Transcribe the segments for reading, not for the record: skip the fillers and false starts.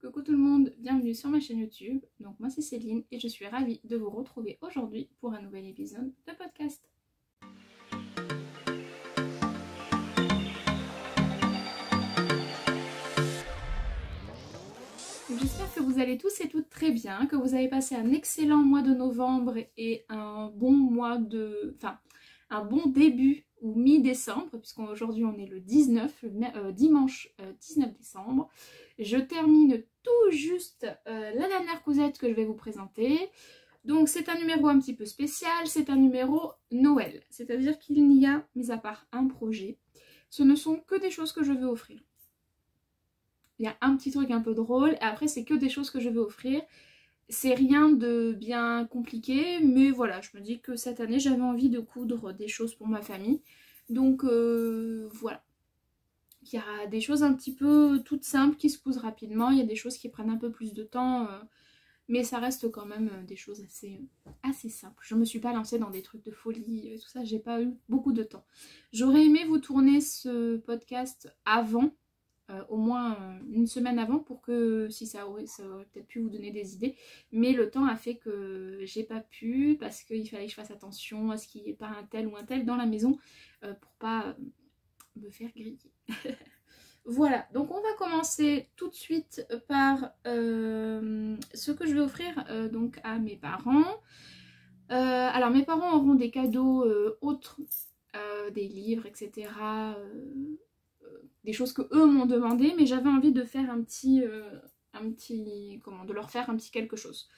Coucou tout le monde, bienvenue sur ma chaîne YouTube. Donc moi c'est Céline et je suis ravie de vous retrouver aujourd'hui pour un nouvel épisode de podcast. J'espère que vous allez tous et toutes très bien, que vous avez passé un excellent mois de novembre et un bon un bon début ou mi-décembre, puisqu'aujourd'hui on est le 19, dimanche 19 décembre. Je termine tout juste la dernière causette que je vais vous présenter. Donc c'est un numéro un petit peu spécial, c'est un numéro Noël. C'est-à-dire qu'il n'y a, mis à part un projet, ce ne sont que des choses que je veux offrir. Il y a un petit truc un peu drôle, et après c'est que des choses que je veux offrir. C'est rien de bien compliqué, mais voilà, je me dis que cette année j'avais envie de coudre des choses pour ma famille. Donc voilà. Il y a des choses un petit peu toutes simples qui se cousent rapidement, il y a des choses qui prennent un peu plus de temps, mais ça reste quand même des choses assez simples. Je me suis pas lancée dans des trucs de folie, tout ça, j'ai pas eu beaucoup de temps. J'aurais aimé vous tourner ce podcast avant, au moins une semaine avant, pour que si ça aurait peut-être pu vous donner des idées, mais le temps a fait que j'ai pas pu, parce qu'il fallait que je fasse attention à ce qu'il n'y ait pas un tel ou un tel dans la maison, pour pas me faire griller. Voilà, donc on va commencer tout de suite par ce que je vais offrir donc à mes parents. Alors mes parents auront des cadeaux autres, des livres, etc. Des choses que eux m'ont demandé, mais j'avais envie de faire de leur faire un petit quelque chose.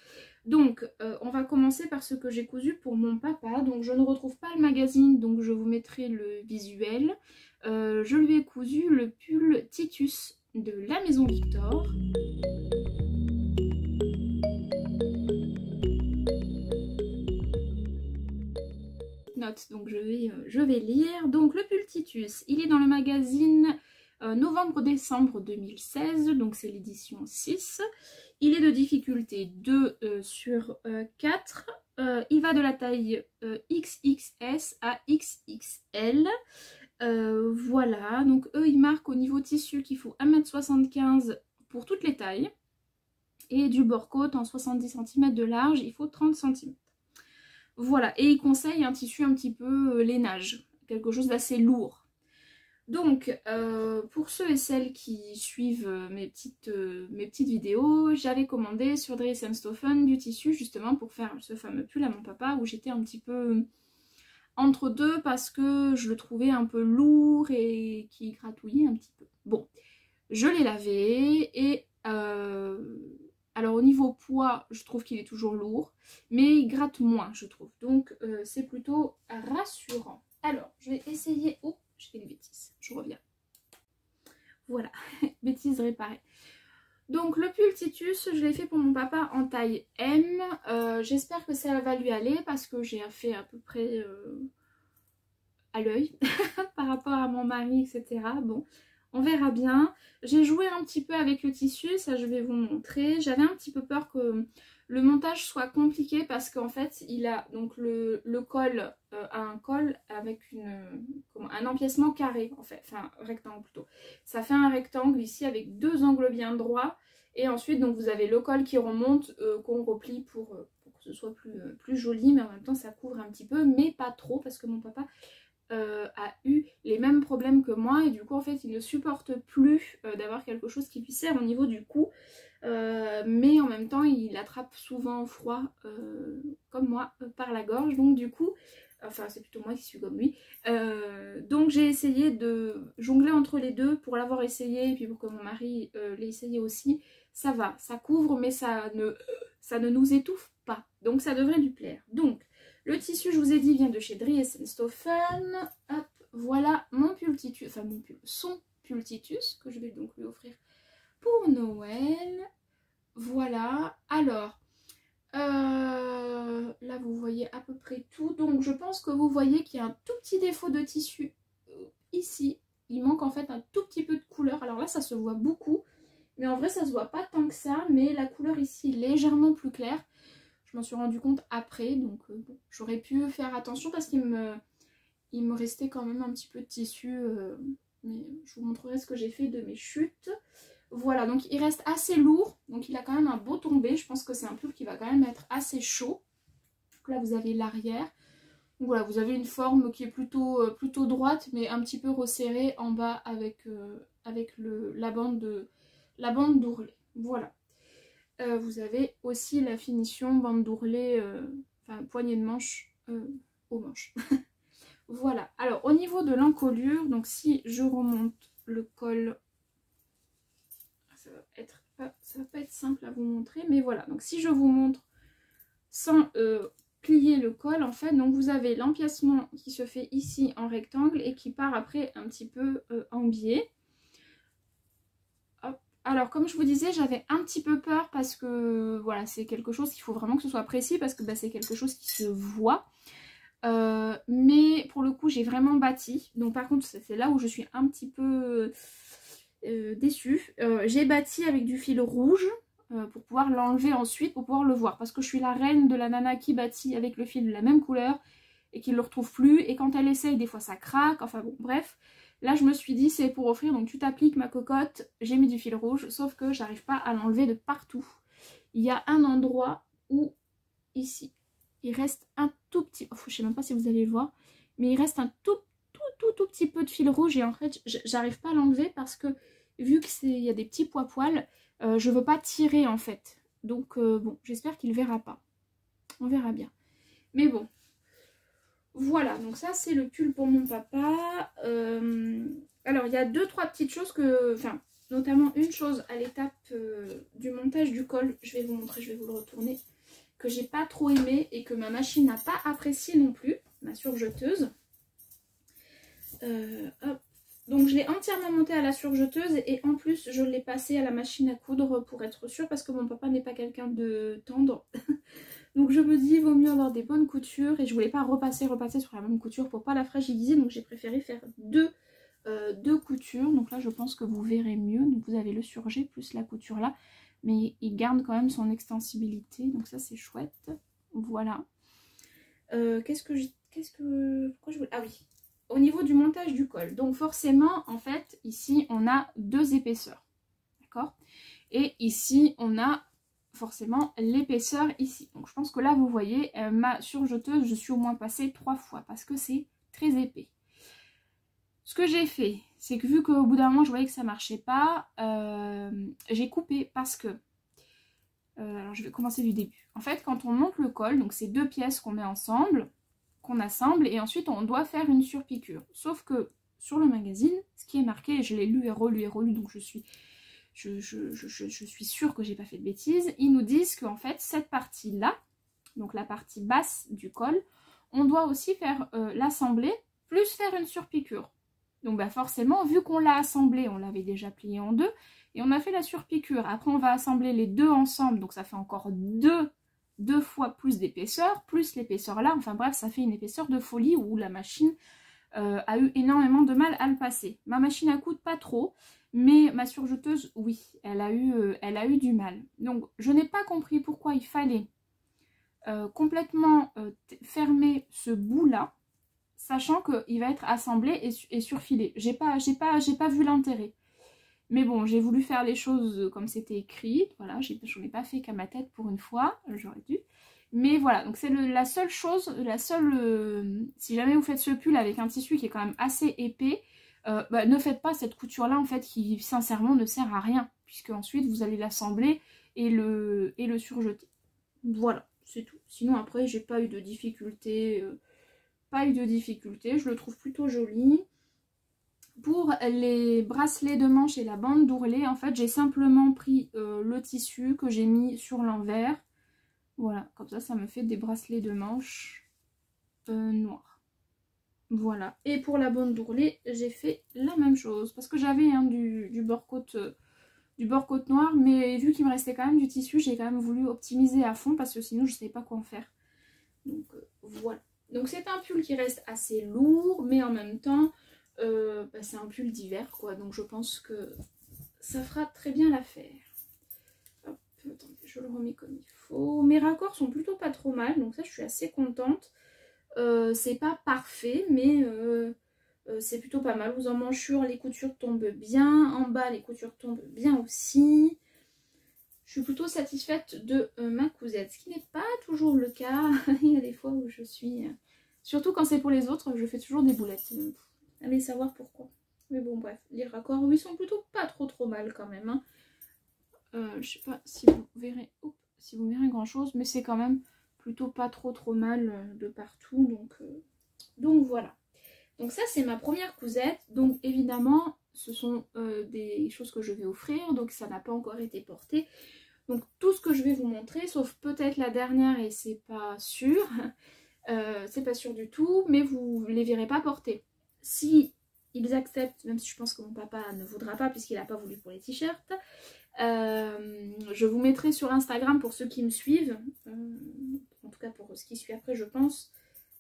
Donc on va commencer par ce que j'ai cousu pour mon papa. Donc je ne retrouve pas le magazine, donc je vous mettrai le visuel. Je lui ai cousu le pull Titus de la Maison Victor. Note, donc je vais lire. Donc le pull Titus, il est dans le magazine novembre-décembre 2016, donc c'est l'édition 6. Il est de difficulté 2 sur 4. Il va de la taille XXS à XXL. Voilà, donc eux ils marquent au niveau tissu qu'il faut 1,75 m pour toutes les tailles. Et du bord-côte en 70 cm de large, il faut 30 cm. Voilà, et ils conseillent un tissu un petit peu lainage, quelque chose d'assez lourd. Donc, pour ceux et celles qui suivent mes petites vidéos, j'avais commandé sur Dries & Stoffen du tissu justement pour faire ce fameux pull à mon papa, où j'étais un petit peu entre deux parce que je le trouvais un peu lourd et qui gratouillait un petit peu. Bon, je l'ai lavé et alors au niveau poids, je trouve qu'il est toujours lourd, mais il gratte moins, je trouve. Donc c'est plutôt rassurant. Alors, je vais essayer... Oh, j'ai fait une bêtise, je reviens. Voilà, bêtise réparée. Donc le pull Titus, je l'ai fait pour mon papa en taille M. J'espère que ça va lui aller parce que j'ai fait à peu près à l'œil par rapport à mon mari, etc. Bon, on verra bien. J'ai joué un petit peu avec le tissu, ça je vais vous montrer. J'avais un petit peu peur que le montage soit compliqué parce qu'en fait il a donc le col, un col avec un empiècement carré en fait, enfin rectangle plutôt. Ça fait un rectangle ici avec deux angles bien droits et ensuite donc vous avez le col qui remonte, qu'on replie pour que ce soit plus joli, mais en même temps ça couvre un petit peu, mais pas trop parce que mon papa a eu les mêmes problèmes que moi et du coup en fait il ne supporte plus d'avoir quelque chose qui lui serre au niveau du cou, mais en même temps il attrape souvent froid comme moi par la gorge, donc du coup enfin c'est plutôt moi qui suis comme lui, donc j'ai essayé de jongler entre les deux pour l'avoir essayé et puis pour que mon mari l'ait essayé aussi. Ça va, ça couvre mais ça ne nous étouffe pas, donc ça devrait lui plaire. Donc le tissu, je vous ai dit, vient de chez Dries & Stoffen. Hop, voilà mon pull Titus, enfin son pull Titus, que je vais donc lui offrir pour Noël. Voilà, alors, là vous voyez à peu près tout. Donc je pense que vous voyez qu'il y a un tout petit défaut de tissu ici. Il manque en fait un tout petit peu de couleur. Alors là, ça se voit beaucoup, mais en vrai, ça se voit pas tant que ça. Mais la couleur ici est légèrement plus claire. Je m'en suis rendu compte après, donc bon, j'aurais pu faire attention parce qu'il me restait quand même un petit peu de tissu, mais je vous montrerai ce que j'ai fait de mes chutes. Voilà, donc il reste assez lourd, donc il a quand même un beau tombé. Je pense que c'est un pull qui va quand même être assez chaud. Donc là vous avez l'arrière. Voilà, vous avez une forme qui est plutôt droite, mais un petit peu resserrée en bas avec, la bande d'ourlet. Voilà. Vous avez aussi la finition bande d'ourlet, enfin poignée de manche aux manches. Voilà. Alors au niveau de l'encolure, donc si je remonte le col, ça va pas être simple à vous montrer, mais voilà. Donc si je vous montre sans plier le col, en fait, donc vous avez l'empiècement qui se fait ici en rectangle et qui part après un petit peu en biais. Hop. Alors comme je vous disais, j'avais un petit peu peur parce que voilà, c'est quelque chose qu'il faut vraiment que ce soit précis parce que bah, c'est quelque chose qui se voit. Mais pour le coup j'ai vraiment bâti, donc par contre c'est là où je suis un petit peu déçue. J'ai bâti avec du fil rouge pour pouvoir l'enlever ensuite, pour pouvoir le voir, parce que je suis la reine de la nana qui bâtit avec le fil de la même couleur et qui ne le retrouve plus, et quand elle essaye des fois ça craque, enfin bon bref. Là je me suis dit c'est pour offrir, donc tu t'appliques ma cocotte, j'ai mis du fil rouge, sauf que j'arrive pas à l'enlever de partout. Il y a un endroit où, ici, il reste un tout petit, oh, je sais même pas si vous allez le voir, mais il reste un tout petit peu de fil rouge et en fait j'arrive pas à l'enlever parce que vu que il y a des petits poils, je veux pas tirer en fait. Donc bon, j'espère qu'il verra pas. On verra bien. Mais bon, voilà, donc ça c'est le pull pour mon papa. Alors il y a 2-3 petites choses que, enfin, notamment une chose à l'étape du montage du col, je vais vous montrer, je vais vous le retourner, que j'ai pas trop aimé et que ma machine n'a pas apprécié non plus, ma surjeteuse. Hop. Donc je l'ai entièrement monté à la surjeteuse et en plus je l'ai passé à la machine à coudre pour être sûre parce que mon papa n'est pas quelqu'un de tendre. Donc je me dis il vaut mieux avoir des bonnes coutures et je voulais pas repasser sur la même couture pour pas la fragiliser, donc j'ai préféré faire deux coutures. Donc là je pense que vous verrez mieux, donc vous avez le surjet plus la couture là, mais il garde quand même son extensibilité, donc ça c'est chouette. Voilà. Pourquoi je voulais... Ah oui, au niveau du montage du col, donc forcément en fait ici on a 2 épaisseurs, d'accord, et ici on a forcément l'épaisseur ici. Donc je pense que là vous voyez ma surjeteuse, je suis au moins passée 3 fois parce que c'est très épais. Ce que j'ai fait, c'est que vu qu'au bout d'un moment je voyais que ça marchait pas, j'ai coupé parce que alors je vais commencer du début. En fait quand on monte le col, donc c'est 2 pièces qu'on met ensemble, qu'on assemble et ensuite on doit faire une surpiqûre. Sauf que sur le magazine, ce qui est marqué, et je l'ai lu et relu, donc je suis sûre que j'ai pas fait de bêtises, ils nous disent qu'en fait cette partie-là, donc la partie basse du col, on doit aussi faire l'assembler plus faire une surpiqûre. Donc bah forcément, vu qu'on l'a assemblé, on l'avait déjà plié en 2 et on a fait la surpiqûre. Après on va assembler les 2 ensemble, donc ça fait encore 2 fois plus d'épaisseur, plus l'épaisseur là, enfin bref, ça fait une épaisseur de folie où la machine a eu énormément de mal à le passer. Ma machine à coudre pas trop, mais ma surjeteuse, oui, elle a eu du mal. Donc je n'ai pas compris pourquoi il fallait complètement fermer ce bout là, sachant qu'il va être assemblé et surfilé. J'ai pas vu l'intérêt. Mais bon, j'ai voulu faire les choses comme c'était écrit. Voilà, j'en ai pas fait qu'à ma tête pour une fois, j'aurais dû. Mais voilà, donc c'est la seule chose, si jamais vous faites ce pull avec un tissu qui est quand même assez épais, bah, ne faites pas cette couture-là en fait qui sincèrement ne sert à rien. Puisque ensuite vous allez l'assembler et le surjeter. Voilà, c'est tout. Sinon après, j'ai pas eu de difficulté. Je le trouve plutôt joli. Pour les bracelets de manche et la bande d'ourlet, en fait, j'ai simplement pris le tissu que j'ai mis sur l'envers. Voilà, comme ça me fait des bracelets de manche noirs. Voilà. Et pour la bande d'ourlet, j'ai fait la même chose. Parce que j'avais du bord-côte noir, mais vu qu'il me restait quand même du tissu, j'ai quand même voulu optimiser à fond parce que sinon je ne savais pas quoi en faire. Donc voilà. Donc c'est un pull qui reste assez lourd, mais en même temps... bah, c'est un pull d'hiver quoi, donc je pense que ça fera très bien l'affaire. Hop, attendez, je le remets comme il faut. Mes raccords sont plutôt pas trop mal, donc ça je suis assez contente. C'est pas parfait, mais c'est plutôt pas mal. Aux emmanchures, les coutures tombent bien. En bas, les coutures tombent bien aussi. Je suis plutôt satisfaite de ma cousette, ce qui n'est pas toujours le cas. Il y a des fois où je suis... surtout quand c'est pour les autres, je fais toujours des boulettes. Allez savoir pourquoi. Mais bon, bref, les raccords, oui, sont plutôt pas trop mal quand même. Hein. Je sais pas si vous verrez, si vous verrez grand chose, mais c'est quand même plutôt pas trop mal de partout. Donc voilà. Donc ça, c'est ma première cousette. Donc évidemment, ce sont des choses que je vais offrir. Donc ça n'a pas encore été porté. Donc tout ce que je vais vous montrer, sauf peut-être la dernière et c'est pas sûr. C'est pas sûr du tout, mais vous les verrez pas porter. Si ils acceptent, même si je pense que mon papa ne voudra pas puisqu'il n'a pas voulu pour les t-shirts, je vous mettrai sur Instagram pour ceux qui me suivent, en tout cas pour ce qui suit après je pense,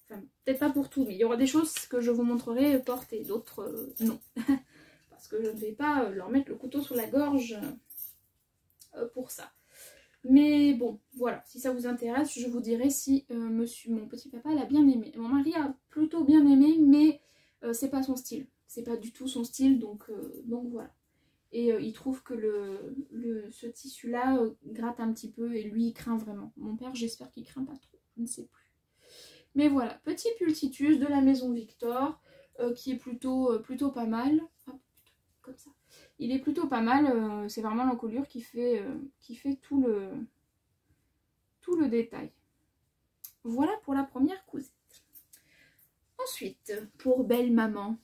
enfin peut-être pas pour tout, mais il y aura des choses que je vous montrerai porter, d'autres non, parce que je ne vais pas leur mettre le couteau sous la gorge pour ça. Mais bon, voilà, si ça vous intéresse, je vous dirai si mon petit papa l'a bien aimé. Mon mari a plutôt bien aimé, mais c'est pas son style. C'est pas du tout son style, donc voilà. Et il trouve que ce tissu-là gratte un petit peu et lui, il craint vraiment. Mon père, j'espère qu'il craint pas trop, je ne sais plus. Mais voilà, petit pultitus de la maison Victor, qui est plutôt pas mal. Hop, comme ça. Il est plutôt pas mal, c'est vraiment l'encolure qui fait tout le détail. Voilà pour la première cousette. Ensuite, pour belle maman.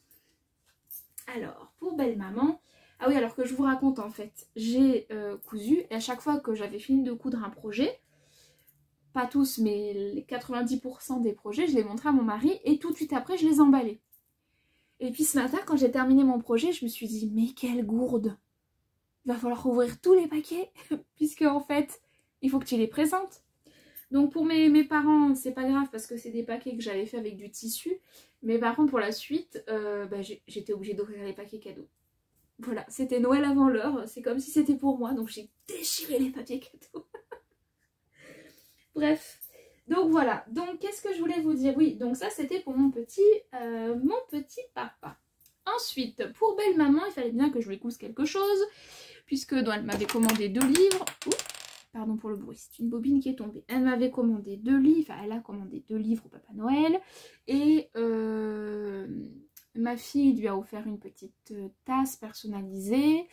Alors, pour belle maman, ah oui, alors que je vous raconte en fait, j'ai cousu et à chaque fois que j'avais fini de coudre un projet, pas tous mais les 90% des projets, je les montrais à mon mari et tout de suite après je les emballais. Et puis ce matin, quand j'ai terminé mon projet, je me suis dit, mais quelle gourde! Il va falloir ouvrir tous les paquets, puisque en fait, il faut que tu les présentes. Donc pour mes parents, c'est pas grave, parce que c'est des paquets que j'avais fait avec du tissu. Mais par contre, pour la suite, j'étais obligée d'ouvrir les paquets cadeaux. Voilà, c'était Noël avant l'heure, c'est comme si c'était pour moi, donc j'ai déchiré les papiers cadeaux. Bref. Donc voilà, donc qu'est-ce que je voulais vous dire? Oui, donc ça c'était pour mon petit papa. Ensuite, pour belle maman, il fallait bien que je lui couse quelque chose, puisque elle m'avait commandé 2 livres. Ouh, pardon pour le bruit, c'est une bobine qui est tombée. Elle m'avait commandé 2 livres, enfin elle a commandé 2 livres au Papa Noël, et ma fille lui a offert une petite tasse personnalisée.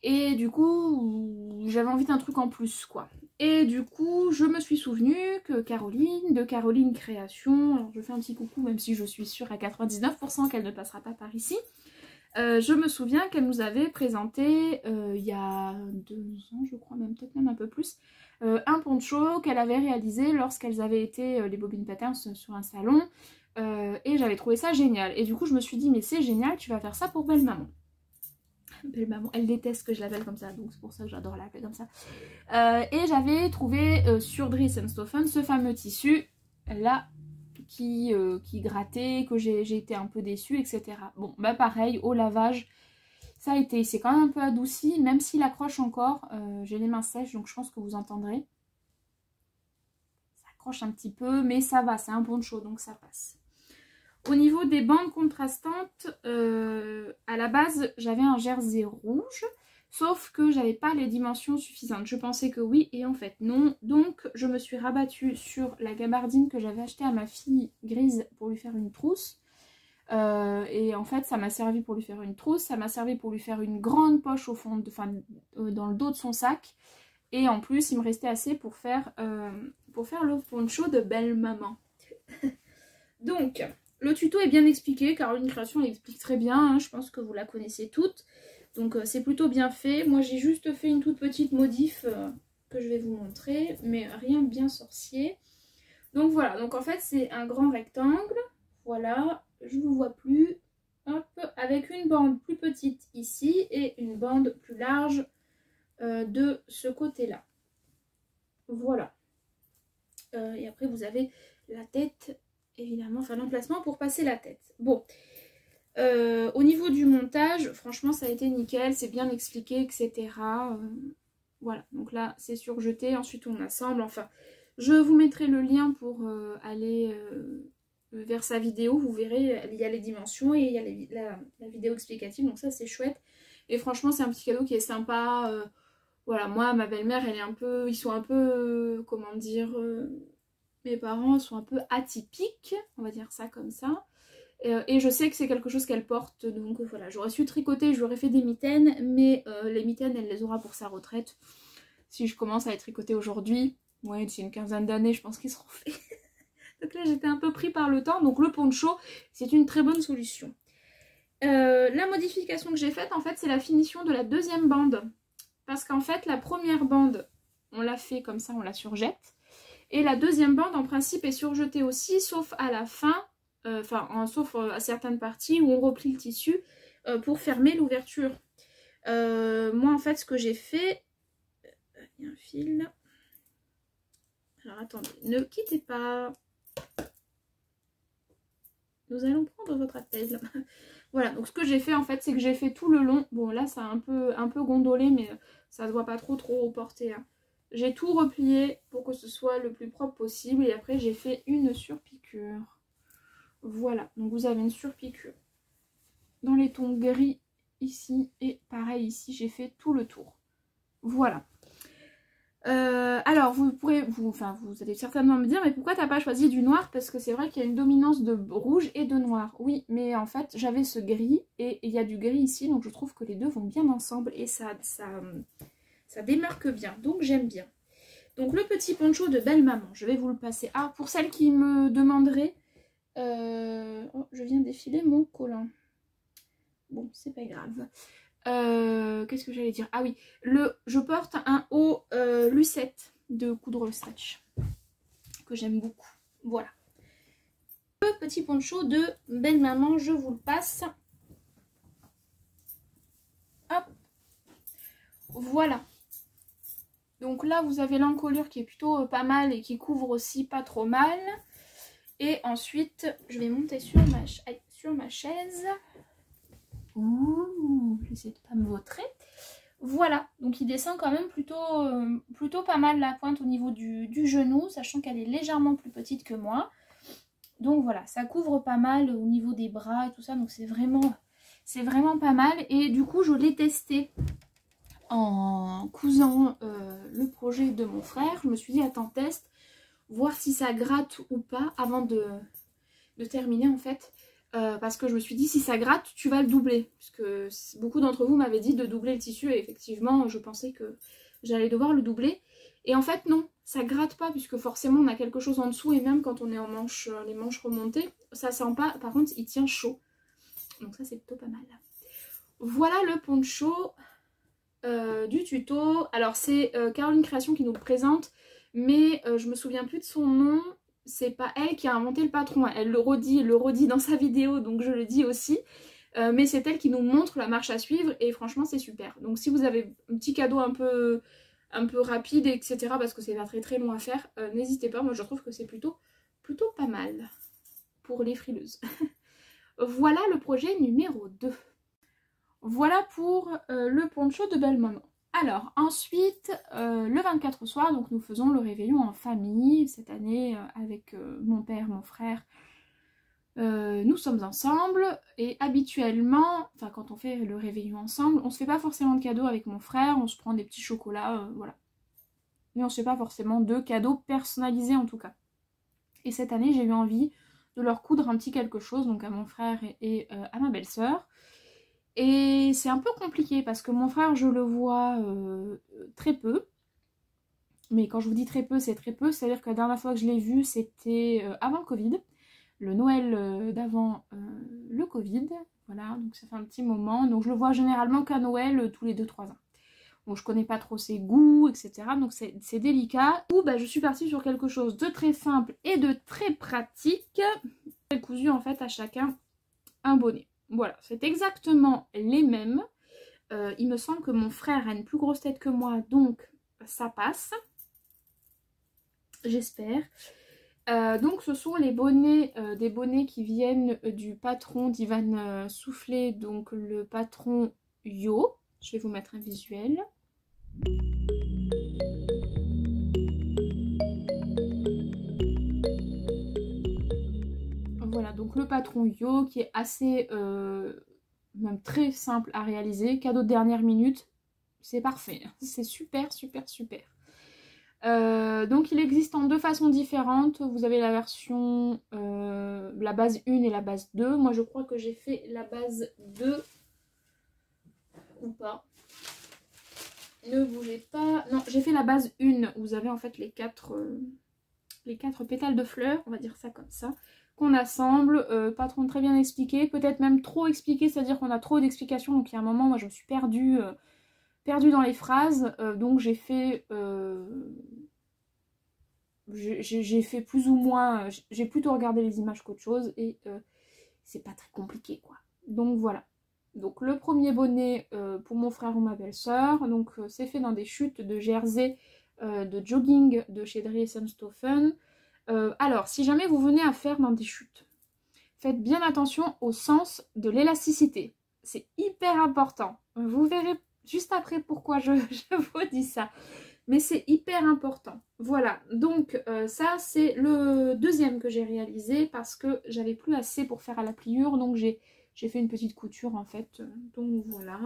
Et du coup, j'avais envie d'un truc en plus, quoi. Et du coup, je me suis souvenue que de Caroline Création, alors je fais un petit coucou, même si je suis sûre à 99% qu'elle ne passera pas par ici. Je me souviens qu'elle nous avait présenté, il y a 2 ans, je crois, peut-être même un peu plus, un poncho qu'elle avait réalisé lorsqu'elles avaient été, les Bobine Patterns, sur un salon. Et j'avais trouvé ça génial. Et du coup, je me suis dit, mais c'est génial, tu vas faire ça pour belle maman. Belle maman, elle déteste que je l'appelle comme ça, donc c'est pour ça que j'adore l'appeler comme ça. Et j'avais trouvé sur Dries & Stoffen ce fameux tissu là qui grattait, que j'ai été un peu déçue, etc. Bon, bah pareil, au lavage, c'est quand même un peu adouci, même s'il accroche encore. J'ai les mains sèches, donc je pense que vous entendrez. Ça accroche un petit peu, mais ça va, c'est un poncho, donc ça passe. Au niveau des bandes contrastantes, à la base, j'avais un jersey rouge, sauf que j'avais pas les dimensions suffisantes. Je pensais que oui, et en fait non. Donc, je me suis rabattue sur la gabardine que j'avais achetée à ma fille grise pour lui faire une trousse. Et en fait, ça m'a servi pour lui faire une trousse, ça m'a servi pour lui faire une grande poche au fond, dans le dos de son sac. Et en plus, il me restait assez pour faire le poncho de belle maman. Donc... le tuto est bien expliqué, Caroline Création l'explique très bien, hein, je pense que vous la connaissez toutes. Donc c'est plutôt bien fait. Moi j'ai juste fait une toute petite modif que je vais vous montrer, mais rien de bien sorcier. Donc voilà, donc en fait c'est un grand rectangle, voilà, je ne vous vois plus, hop, avec une bande plus petite ici et une bande plus large de ce côté-là. Voilà. Et après vous avez la tête... évidemment, enfin l'emplacement pour passer la tête. Bon, au niveau du montage, franchement ça a été nickel, c'est bien expliqué, etc. Voilà, donc là c'est surjeté, ensuite on assemble, enfin je vous mettrai le lien pour aller vers sa vidéo, vous verrez, il y a les dimensions et il y a la vidéo explicative, donc ça c'est chouette. Et franchement c'est un petit cadeau qui est sympa. Voilà, moi ma belle-mère elle est un peu, ils sont un peu, comment dire, mes parents sont un peu atypiques, on va dire ça comme ça. Et je sais que c'est quelque chose qu'elle porte, donc voilà, j'aurais su tricoter, je lui aurais fait des mitaines, mais les mitaines elle les aura pour sa retraite. Si je commence à les tricoter aujourd'hui, ouais, d'ici une quinzaine d'années je pense qu'ils seront faits. Donc là j'étais un peu pris par le temps, donc le poncho c'est une très bonne solution. La modification que j'ai faite en fait c'est la finition de la deuxième bande. Parce qu'en fait la première bande on l'a fait comme ça, on la surjette. Et la deuxième bande en principe est surjetée aussi, sauf à la fin, sauf à certaines parties où on replie le tissu pour fermer l'ouverture. Moi en fait ce que j'ai fait, il y a un fil. Alors attendez, ne quittez pas. Nous allons prendre votre appel. Voilà, donc ce que j'ai fait en fait, c'est que j'ai fait tout le long. Bon là ça a un peu gondolé, mais ça se voit pas trop reporté. Hein. J'ai tout replié pour que ce soit le plus propre possible. Et après j'ai fait une surpiqûre. Voilà, donc vous avez une surpiqûre dans les tons gris ici. Et pareil ici, j'ai fait tout le tour. Voilà. Alors vous allez certainement me dire mais pourquoi t'as pas choisi du noir, parce que c'est vrai qu'il y a une dominance de rouge et de noir. Oui mais en fait j'avais ce gris et il y a du gris ici, donc je trouve que les deux vont bien ensemble et ça démarque bien, donc j'aime bien. Donc le petit poncho de belle maman, je vais vous le passer. Ah, pour celles qui me demanderaient, oh, je viens d'effiler mon collant. Bon c'est pas grave. Qu'est-ce que j'allais dire? Ah oui, je porte un haut lucette de Coudre Stretch que j'aime beaucoup. Voilà. Le petit poncho de belle maman, je vous le passe. Hop. Voilà. Donc là, vous avez l'encolure qui est plutôt pas mal et qui couvre aussi pas trop mal. Et ensuite, je vais monter sur ma chaise. Ouh, j'essaie de pas me vautrer. Voilà, donc il descend quand même plutôt pas mal la pointe au niveau du genou, sachant qu'elle est légèrement plus petite que moi. Donc voilà, ça couvre pas mal au niveau des bras et tout ça, donc c'est vraiment pas mal. Et du coup, je l'ai testé en cousant le projet de mon frère. Je me suis dit, attends, teste, voir si ça gratte ou pas avant de terminer en fait. Parce que je me suis dit, si ça gratte, tu vas le doubler. Puisque beaucoup d'entre vous m'avaient dit de doubler le tissu. Et effectivement, je pensais que j'allais devoir le doubler. Et en fait, non, ça gratte pas. Puisque forcément, on a quelque chose en dessous. Et même quand on est en les manches remontées, ça sent pas. Par contre, il tient chaud. Donc ça, c'est plutôt pas mal. Voilà le poncho du tuto. Alors, c'est Caroline Création qui nous le présente. Mais je me souviens plus de son nom. C'est pas elle qui a inventé le patron, elle le redit dans sa vidéo, donc je le dis aussi. Mais c'est elle qui nous montre la marche à suivre et franchement c'est super. Donc si vous avez un petit cadeau un peu rapide, etc. parce que c'est pas très long à faire, n'hésitez pas, moi je trouve que c'est plutôt pas mal pour les frileuses. Voilà le projet numéro 2. Voilà pour le poncho de belle maman. Alors ensuite, le 24 au soir, donc nous faisons le réveillon en famille. Cette année, avec mon père, mon frère, nous sommes ensemble. Et habituellement, enfin quand on fait le réveillon ensemble, on se fait pas forcément de cadeaux avec mon frère. On se prend des petits chocolats, voilà. Mais on se fait pas forcément de cadeaux personnalisés en tout cas. Et cette année, j'ai eu envie de leur coudre un petit quelque chose, donc à mon frère et à ma belle-sœur. Et c'est un peu compliqué parce que mon frère, je le vois très peu. Mais quand je vous dis très peu, c'est très peu. C'est-à-dire que la dernière fois que je l'ai vu, c'était avant le Covid. Le Noël d'avant le Covid. Voilà, donc ça fait un petit moment. Donc je le vois généralement qu'à Noël, tous les 2-3 ans. Bon, je connais pas trop ses goûts, etc. Donc c'est délicat. Ou bah, je suis partie sur quelque chose de très simple et de très pratique. J'ai cousu en fait à chacun un bonnet. Voilà, c'est exactement les mêmes. Il me semble que mon frère a une plus grosse tête que moi, donc ça passe. J'espère. Donc ce sont les bonnets, des bonnets qui viennent du patron d'Ivan Soufflé, donc le patron Yo. Je vais vous mettre un visuel. donc le patron Yo qui est assez, même très simple à réaliser, cadeau de dernière minute, c'est parfait, c'est super super super. Donc il existe en deux façons différentes, vous avez la version, la base 1 et la base 2, moi je crois que j'ai fait la base 2, ou pas, ne bougez pas, non j'ai fait la base 1, où vous avez en fait les quatre pétales de fleurs, on va dire ça comme ça, qu'on assemble, patron très bien expliqué, peut-être même trop expliqué, c'est-à-dire qu'on a trop d'explications, donc il y a un moment, moi je me suis perdue dans les phrases, donc j'ai fait plus ou moins, j'ai plutôt regardé les images qu'autre chose, et c'est pas très compliqué quoi. Donc voilà. Donc le premier bonnet pour mon frère ou ma belle-sœur, donc c'est fait dans des chutes de jersey de jogging de chez Dries & Stoffen. Alors, si jamais vous venez à faire dans des chutes, faites bien attention au sens de l'élasticité. C'est hyper important. Vous verrez juste après pourquoi je vous dis ça. Mais c'est hyper important. Voilà, donc ça c'est le deuxième que j'ai réalisé parce que j'avais plus assez pour faire à la pliure. Donc j'ai fait une petite couture en fait. Donc voilà,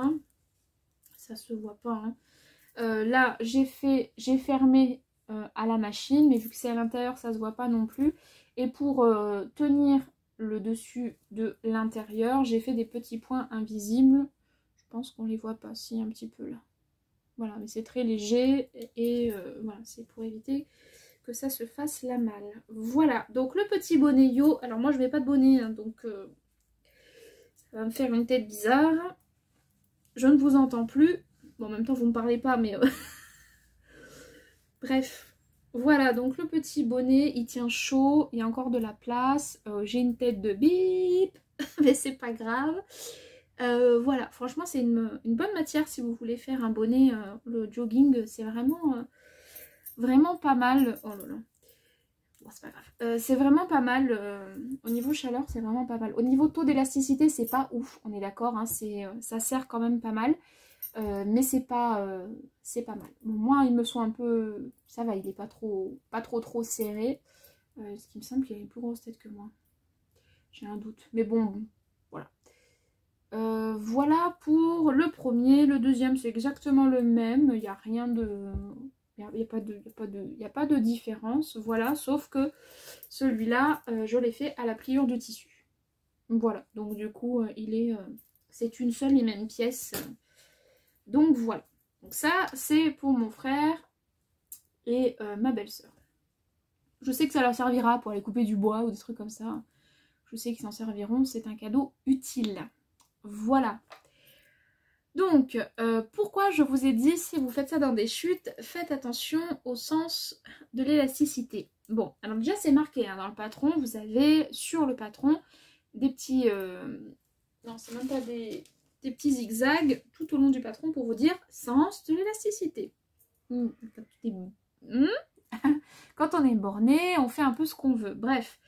ça se voit pas. Hein. Là j'ai fermé à la machine, mais vu que c'est à l'intérieur ça se voit pas non plus. Et pour tenir le dessus de l'intérieur, j'ai fait des petits points invisibles. Je pense qu'on les voit pas, si un petit peu là. Voilà, mais c'est très léger et voilà, c'est pour éviter que ça se fasse la malle. Voilà, donc le petit bonnet Yo. Alors moi je n'ai pas de bonnet, hein, donc ça va me faire une tête bizarre. Je ne vous entends plus. Bon, en même temps vous ne me parlez pas, mais bref. Voilà, donc le petit bonnet, il tient chaud, il y a encore de la place. J'ai une tête de bip, mais c'est pas grave. Voilà, franchement c'est une bonne matière si vous voulez faire un bonnet, le jogging, c'est vraiment pas mal. Oh là là, bon, c'est pas grave. C'est vraiment pas mal, au niveau chaleur c'est vraiment pas mal. Au niveau taux d'élasticité c'est pas ouf, on est d'accord, hein, ça sert quand même pas mal. Mais c'est pas mal. Bon, moi ils me sont un peu, ça va, il est pas trop serré. Ce qui me semble qu'il a une plus grosse tête que moi. J'ai un doute, mais bon, voilà. Voilà pour le premier. Le deuxième c'est exactement le même, il n'y a rien de... Il n'y a pas de différence, voilà, sauf que celui-là, je l'ai fait à la pliure du tissu. Voilà, donc du coup, c'est une seule et même pièce. Donc voilà. Donc ça, c'est pour mon frère et ma belle-sœur. Je sais que ça leur servira pour aller couper du bois ou des trucs comme ça. Je sais qu'ils s'en serviront, c'est un cadeau utile. Voilà. Donc, pourquoi je vous ai dit, si vous faites ça dans des chutes, faites attention au sens de l'élasticité. Bon, alors déjà c'est marqué hein, dans le patron, vous avez sur le patron des petits... non, c'est même pas des petits zigzags tout au long du patron pour vous dire sens de l'élasticité. Quand on est borné, on fait un peu ce qu'on veut. Bref,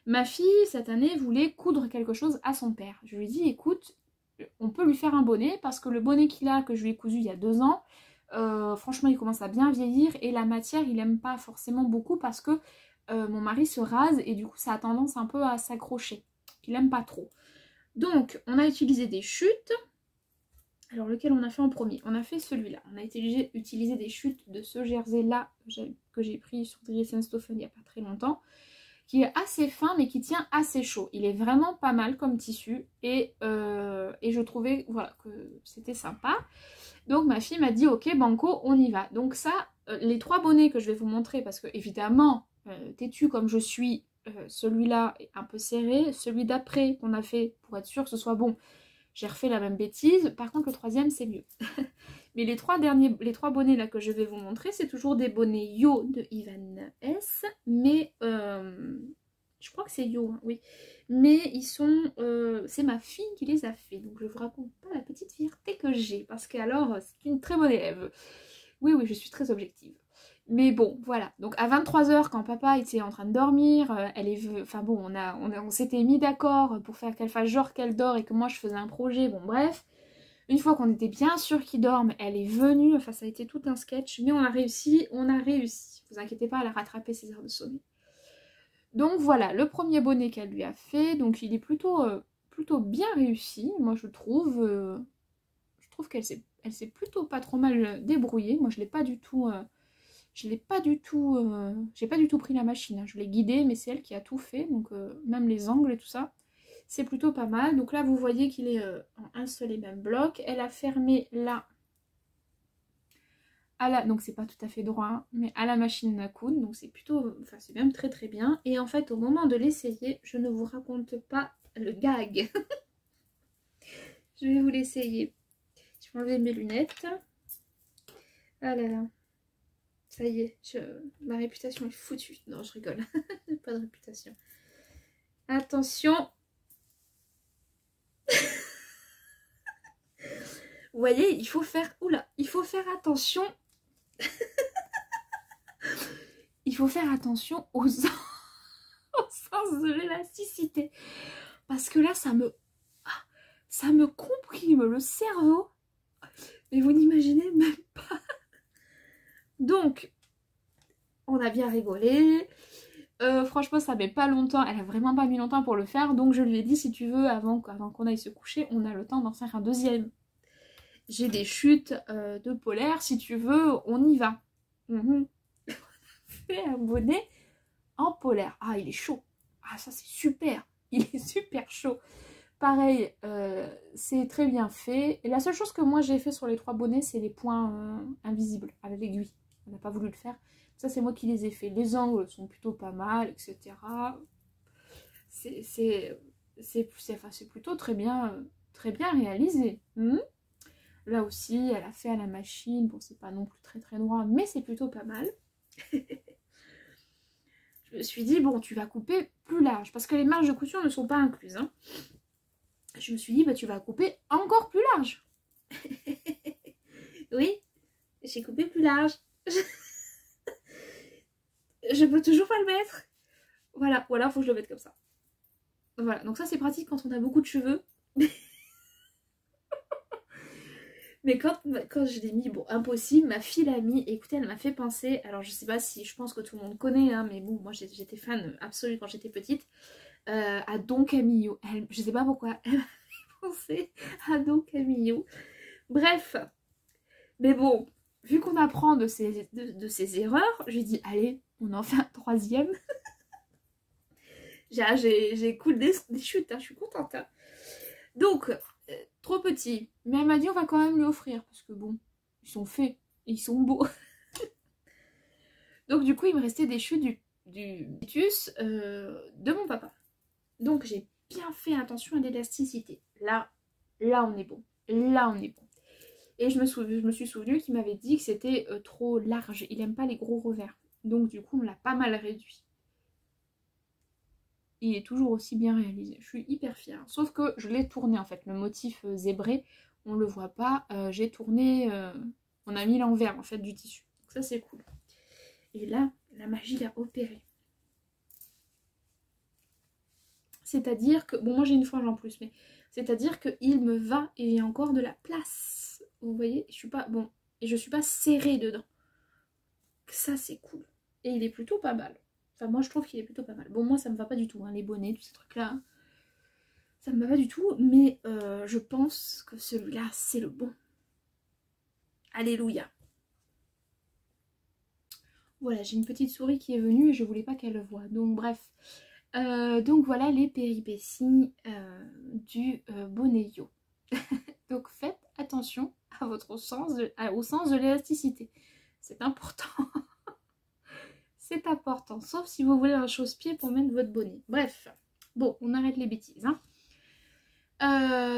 ma fille, cette année, voulait coudre quelque chose à son père. Je lui ai dit, écoute, on peut lui faire un bonnet, parce que le bonnet qu'il a, que je lui ai cousu il y a 2 ans, franchement, il commence à bien vieillir, et la matière, il aime pas forcément beaucoup, parce que mon mari se rase, et du coup, ça a tendance un peu à s'accrocher. Il aime pas trop. Donc, on a utilisé des chutes. Alors, lequel on a fait en premier? On a fait celui-là. On a utilisé des chutes de ce jersey-là que j'ai pris sur Dries & Stoffen il n'y a pas très longtemps, qui est assez fin mais qui tient assez chaud. Il est vraiment pas mal comme tissu et je trouvais voilà, que c'était sympa. Donc ma fille m'a dit ok banco, on y va. Donc ça, les 3 bonnets que je vais vous montrer, parce que évidemment, têtue comme je suis, celui-là est un peu serré. Celui d'après qu'on a fait, pour être sûr que ce soit bon, j'ai refait la même bêtise. Par contre le 3e c'est mieux. Mais les 3 bonnets là que je vais vous montrer, c'est toujours des bonnets Yo de Ivan S. Mais je crois que c'est Yo, hein, oui. Mais ils sont, c'est ma fille qui les a fait. Donc je vous raconte pas la petite fierté que j'ai, parce que alors c'est une très bonne élève. Oui, je suis très objective. Mais bon, voilà. Donc à 23 h quand papa était en train de dormir, enfin bon, on s'était mis d'accord pour faire qu'elle fasse genre qu'elle dort et que moi je faisais un projet. Bon bref. Une fois qu'on était bien sûr qu'ils dorment, elle est venue, enfin ça a été tout un sketch, mais on a réussi. Vous inquiétez pas, elle a rattrapé ses heures de sommeil. Donc voilà, le premier bonnet qu'elle lui a fait, donc il est plutôt bien réussi, moi je trouve. Je trouve qu'elle s'est plutôt pas trop mal débrouillée. Moi je l'ai pas du tout... j'ai pas du tout pris la machine, hein. Je l'ai guidée, mais c'est elle qui a tout fait, donc même les angles et tout ça, c'est plutôt pas mal. Donc là, vous voyez qu'il est en un seul et même bloc. Elle a fermé là, donc c'est pas tout à fait droit, hein, mais à la machine à coudre, donc c'est plutôt, enfin c'est même très très bien. Et en fait, au moment de l'essayer, je ne vous raconte pas le gag. Je vais vous l'essayer. Je vais enlever mes lunettes. Ah là là. Ça y est, ma réputation est foutue. Non, je rigole. Pas de réputation. Attention. Vous voyez, il faut faire... Oula, il faut faire attention. Il faut faire attention au sens de l'élasticité. Parce que là, ça me comprime le cerveau. Mais vous n'imaginez même pas. Donc, on a bien rigolé. Franchement, ça met pas longtemps. Elle a vraiment pas mis longtemps pour le faire. Donc, je lui ai dit, si tu veux, avant qu'on aille se coucher, on a le temps d'en faire un deuxième. J'ai des chutes de polaire. Si tu veux, on y va. On fait un bonnet en polaire. Ah, il est chaud. Ah, ça, c'est super. Il est super chaud. Pareil, c'est très bien fait. Et la seule chose que moi, j'ai fait sur les 3 bonnets, c'est les points invisibles avec l'aiguille. On n'a pas voulu le faire. Ça, c'est moi qui les ai fait. Les angles sont plutôt pas mal, etc. C'est plutôt très bien réalisé. Là aussi, elle a fait à la machine. Bon, c'est pas non plus très très droit, mais c'est plutôt pas mal. Je me suis dit, bon, tu vas couper plus large. Parce que les marges de couture ne sont pas incluses. Hein. Je me suis dit, bah, tu vas couper encore plus large. Oui, j'ai coupé plus large. Je peux toujours pas le mettre. Voilà, ou alors faut que je le mette comme ça. Voilà, donc ça c'est pratique quand on a beaucoup de cheveux. Mais quand je l'ai mis, bon, impossible, ma fille l'a mis, écoutez, elle m'a fait penser, alors je sais pas si, je pense que tout le monde connaît, hein, mais bon, moi j'étais fan absolue quand j'étais petite, à Don Camillo. Je sais pas pourquoi, elle m'a fait penser à Don Camillo. Bref, mais bon, vu qu'on apprend de ses erreurs, j'ai dit, allez, on en fait un 3e. J'ai cool des chutes, hein, je suis contente. Hein. Donc, trop petit. Mais elle m'a dit on va quand même lui offrir. Parce que bon, ils sont faits. Et ils sont beaux. Donc du coup, il me restait des chutes du Titus de mon papa. Donc j'ai bien fait attention à l'élasticité. Là, on est bon. Là, on est bon. Et je me suis souvenu qu'il m'avait dit que c'était trop large. Il n'aime pas les gros revers. Donc du coup, on l'a pas mal réduit. Il est toujours aussi bien réalisé. Je suis hyper fière. Sauf que je l'ai tourné en fait. Le motif zébré, on le voit pas. J'ai tourné, on a mis l'envers en fait du tissu. Donc ça c'est cool. Et là, la magie a opéré. C'est-à-dire que, bon moi j'ai une frange en plus, mais c'est-à-dire qu'il me va et il y a encore de la place. Vous voyez, je suis pas, bon, et je suis pas serrée dedans. Ça c'est cool. Et il est plutôt pas mal. Enfin, moi, je trouve qu'il est plutôt pas mal. Bon, moi, ça me va pas du tout, hein, les bonnets, tous ces trucs-là. Ça me va pas du tout, mais je pense que celui-là, c'est le bon. Alléluia. Voilà, j'ai une petite souris qui est venue et je voulais pas qu'elle le voie. Donc, bref. Donc, voilà les péripéties du bonnet-yo. Donc, faites attention à votre sens au sens de l'élasticité. C'est important. C'est important, sauf si vous voulez un chausse-pied pour mettre votre bonnet. Bref, bon, on arrête les bêtises. Hein.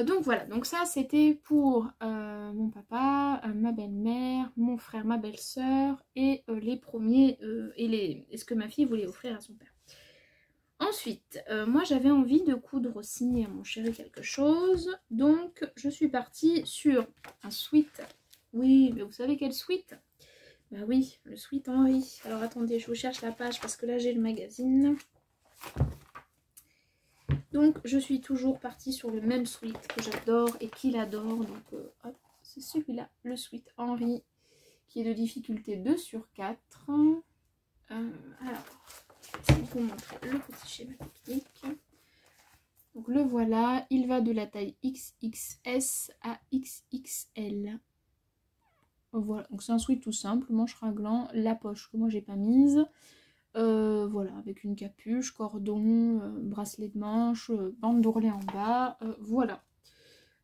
Donc voilà, donc ça c'était pour mon papa, ma belle-mère, mon frère, ma belle-sœur et les premiers, et ce que ma fille voulait offrir à son père. Ensuite, moi j'avais envie de coudre aussi à mon chéri quelque chose, donc je suis partie sur un sweat. Oui, mais vous savez quel sweat ? Bah oui, le Sweet Henri. Alors attendez, je vous cherche la page parce que là j'ai le magazine. Donc je suis toujours partie sur le même sweat que j'adore et qu'il adore. Donc hop, c'est celui-là, le Sweet Henri, qui est de difficulté 2/4. Alors, c'est vous montrer le petit schéma technique. Donc le voilà, il va de la taille XXS à XXL. Voilà, donc c'est un sweat tout simple, manche raglan, la poche que moi j'ai pas mise. Voilà, avec une capuche, cordon, bracelet de manche, bande d'ourlet en bas, voilà.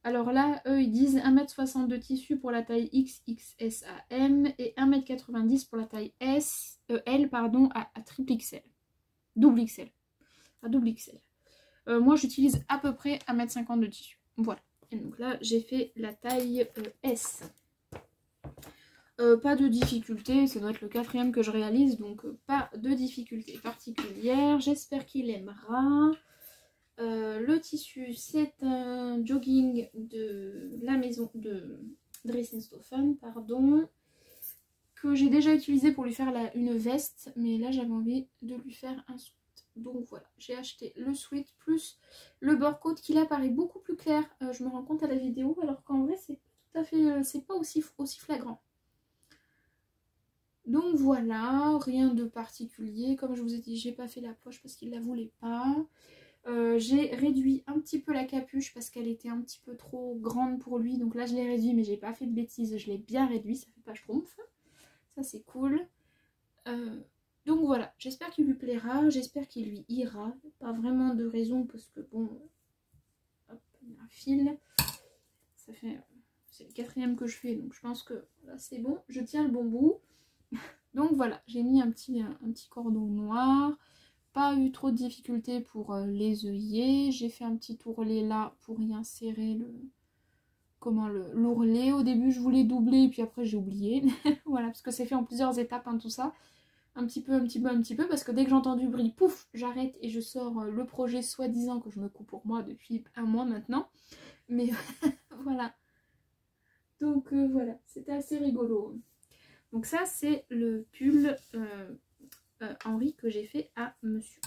Alors là, eux, ils disent 1,60 m de tissu pour la taille XXS à M et 1,90 m pour la taille L pardon, à triple XL. Double XL. À double XL. Moi, j'utilise à peu près 1,50 m de tissu. Voilà. Et donc là, j'ai fait la taille S. Pas de difficulté, ça doit être le 4e que je réalise, donc pas de difficulté particulière. J'espère qu'il aimera. Le tissu, c'est un jogging de la maison de Dressenstoffen, pardon, que j'ai déjà utilisé pour lui faire une veste, mais là j'avais envie de lui faire un sweat. Donc voilà, j'ai acheté le sweat plus le bord-côte qui là paraît beaucoup plus clair, je me rends compte à la vidéo, alors qu'en vrai c'est tout à fait, c'est pas aussi flagrant. Donc voilà, rien de particulier, comme je vous ai dit, j'ai pas fait la poche parce qu'il la voulait pas. J'ai réduit un petit peu la capuche parce qu'elle était un petit peu trop grande pour lui. Donc là je l'ai réduit mais j'ai pas fait de bêtises. Je l'ai bien réduit, ça fait pas schtroumpf. Ça c'est cool. Donc voilà, j'espère qu'il lui plaira. J'espère qu'il lui ira. Pas vraiment de raison parce que bon... Hop, il y a un fil. Ça fait... C'est le 4e que je fais. Donc je pense que là c'est bon. Je tiens le bon bout. Donc voilà, j'ai mis un petit cordon noir. Pas eu trop de difficultés pour les œillets. J'ai fait un petit ourlet là pour y insérer l'ourlet. Au début je voulais doubler et puis après j'ai oublié. Voilà, parce que c'est fait en plusieurs étapes hein, tout ça. Un petit peu, parce que dès que j'entends du bruit, pouf, j'arrête et je sors le projet soi-disant que je me coupe pour moi depuis un mois maintenant. Mais voilà. Donc voilà, c'était assez rigolo. Donc ça c'est le pull Henri que j'ai fait à monsieur.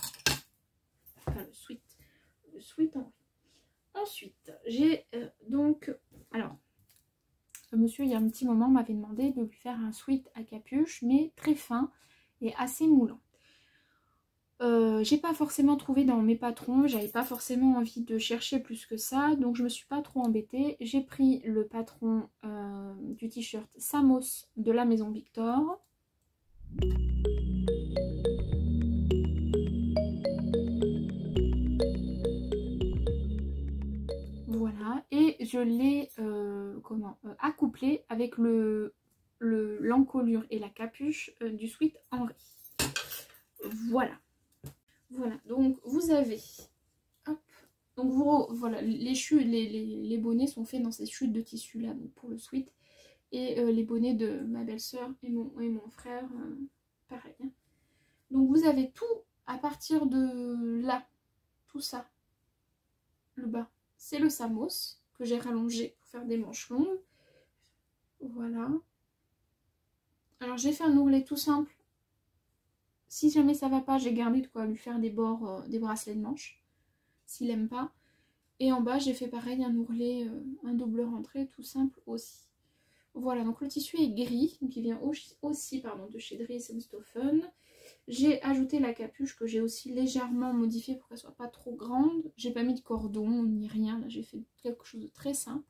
Enfin le sweat Henri. Ensuite j'ai donc, alors monsieur il y a un petit moment m'avait demandé de lui faire un sweat à capuche mais très fin et assez moulant. J'ai pas forcément trouvé dans mes patrons, j'avais pas forcément envie de chercher plus que ça, donc je me suis pas trop embêtée. J'ai pris le patron du t-shirt Samos de la maison Victor. Voilà, et je l'ai accouplé avec l'encolure et la capuche du sweat Henri. Voilà. Voilà, donc vous avez, hop, donc voilà, les bonnets sont faits dans ces chutes de tissu là, donc pour le sweat, et les bonnets de ma belle-sœur et mon frère, pareil. Hein. Donc vous avez tout à partir de là, tout ça, le bas, c'est le Samos que j'ai rallongé pour faire des manches longues, voilà. Alors j'ai fait un ourlet tout simple. Si jamais ça va pas, j'ai gardé de quoi lui faire des bords, des bracelets de manche, s'il aime pas. Et en bas, j'ai fait pareil, un ourlet, un double rentrée, tout simple aussi. Voilà, donc le tissu est gris, donc il vient aussi de chez Dressenstoffen. J'ai ajouté la capuche que j'ai aussi légèrement modifiée pour qu'elle soit pas trop grande. J'ai pas mis de cordon ni rien, là j'ai fait quelque chose de très simple.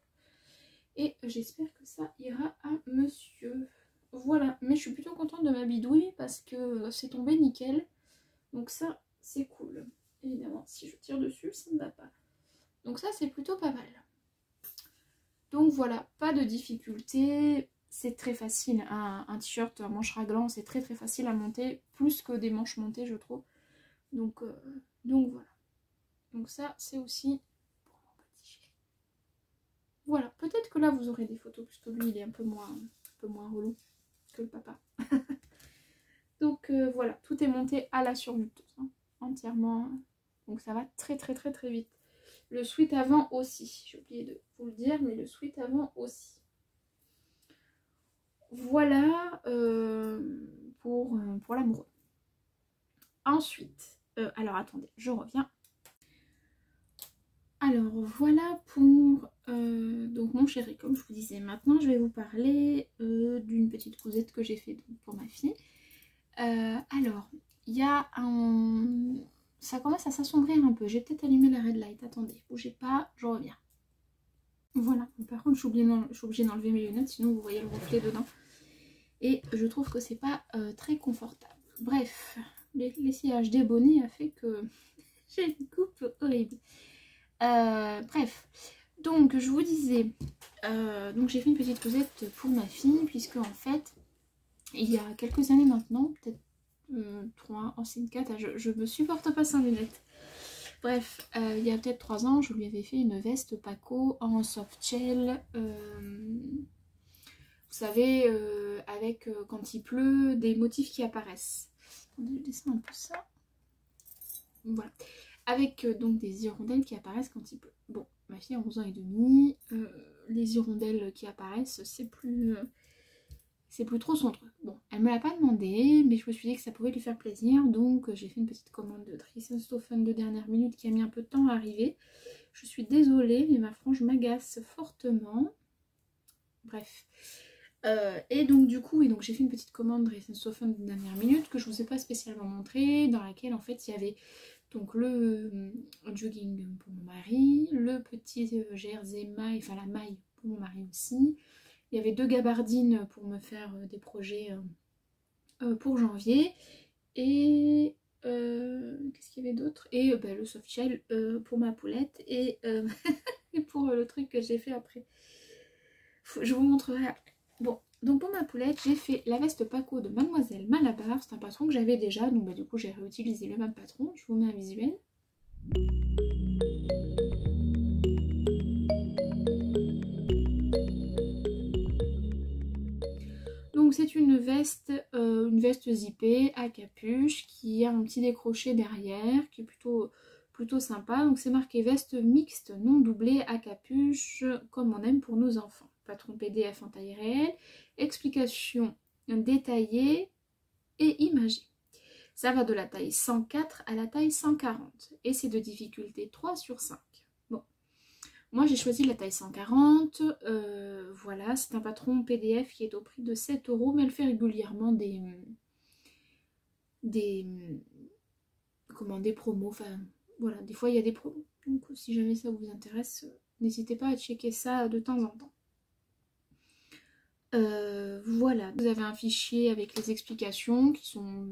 Et j'espère que ça ira à monsieur. Voilà, mais je suis plutôt contente de ma bidouille parce que c'est tombé nickel. Donc ça, c'est cool. Évidemment, si je tire dessus, ça ne va pas. Donc ça, c'est plutôt pas mal. Donc voilà, pas de difficulté. C'est très facile. Un t-shirt manche raglan, c'est très facile à monter. Plus que des manches montées, je trouve. Donc voilà. Donc ça, c'est aussi pour mon petit chéri. Voilà, peut-être que là, vous aurez des photos, puisque lui, il est un peu moins relou que le papa. Donc voilà, tout est monté à la surmonteuse, hein, entièrement. Donc ça va très vite. Le sweat avant aussi, j'ai oublié de vous le dire, mais le sweat avant aussi. Voilà pour l'amoureux. Ensuite, alors attendez, je reviens. Alors voilà pour donc mon chéri, comme je vous disais. Maintenant je vais vous parler d'une petite cousette que j'ai fait pour ma fille. Alors il y a un... Ça commence à s'assombrir un peu. J'ai peut-être allumé la red light. Attendez, bougez pas, je reviens. Voilà. Par contre, je suis obligée d'enlever mes lunettes, sinon vous voyez le reflet dedans. Et je trouve que c'est pas très confortable. Bref, l'essayage des bonnets a fait que j'ai une coupe horrible. Bref, donc je vous disais, donc j'ai fait une petite posette pour ma fille, puisque en fait, il y a quelques années maintenant, peut-être 3, oh c'est une cata, je me supporte pas sans lunettes. Bref, il y a peut-être 3 ans, je lui avais fait une veste Paco en soft shell. Vous savez, avec quand il pleut, des motifs qui apparaissent. Attendez, je descends un peu ça. Voilà. Avec donc des hirondelles qui apparaissent quand il pleut. Bon, ma fille a 11 ans et demi. Les hirondelles qui apparaissent, c'est plus trop son truc. Bon, elle me l'a pas demandé, mais je me suis dit que ça pouvait lui faire plaisir. Donc j'ai fait une petite commande de Dressenstoffen de dernière minute qui a mis un peu de temps à arriver. Je suis désolée, mais ma frange m'agace fortement. Bref. Et donc du coup, j'ai fait une petite commande Dressenstoffen de dernière minute que je vous ai pas spécialement montré, dans laquelle en fait il y avait donc le jogging pour mon mari, le petit jersey maille, enfin la maille pour mon mari aussi. Il y avait 2 gabardines pour me faire des projets pour janvier. Et qu'est-ce qu'il y avait d'autre? Et le soft shell pour ma poulette et, et pour le truc que j'ai fait après. Je vous montrerai après. Bon, donc pour ma poulette, j'ai fait la veste Paco de Mademoiselle Malabar. C'est un patron que j'avais déjà, donc du coup j'ai réutilisé le même patron. Je vous mets un visuel. Donc c'est une veste zippée à capuche qui a un petit décroché derrière, qui est plutôt sympa. Donc c'est marqué veste mixte non doublée à capuche comme on aime pour nos enfants. Patron PDF en taille réelle, explication détaillée et imagée. Ça va de la taille 104 à la taille 140 et c'est de difficulté 3 sur 5. Bon, moi j'ai choisi la taille 140, voilà, c'est un patron PDF qui est au prix de 7 €, mais elle fait régulièrement des promos, enfin voilà, des fois il y a des promos. Donc si jamais ça vous intéresse, n'hésitez pas à checker ça de temps en temps. Voilà, vous avez un fichier avec les explications qui sont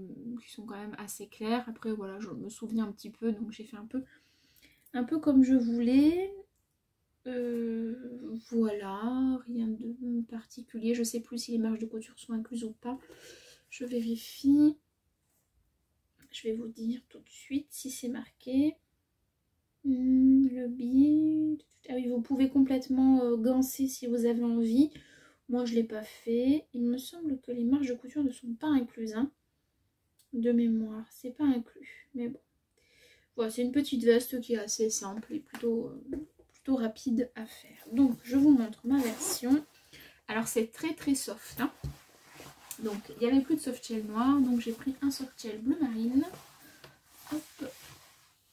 quand même assez claires. Après voilà, je me souviens un petit peu, donc j'ai fait un peu comme je voulais. Voilà, rien de particulier. Je sais plus si les marges de couture sont incluses ou pas. Je vérifie. Je vais vous dire tout de suite si c'est marqué. Le billet. Ah oui, vous pouvez complètement gancer si vous avez envie. Moi je ne l'ai pas fait. Il me semble que les marges de couture ne sont pas incluses. Hein. De mémoire, c'est pas inclus. Mais bon. Voilà, c'est une petite veste qui est assez simple et plutôt rapide à faire. Donc je vous montre ma version. Alors c'est très soft. Hein. Donc il n'y avait plus de soft shell noir. Donc j'ai pris un soft shell bleu marine. Hop.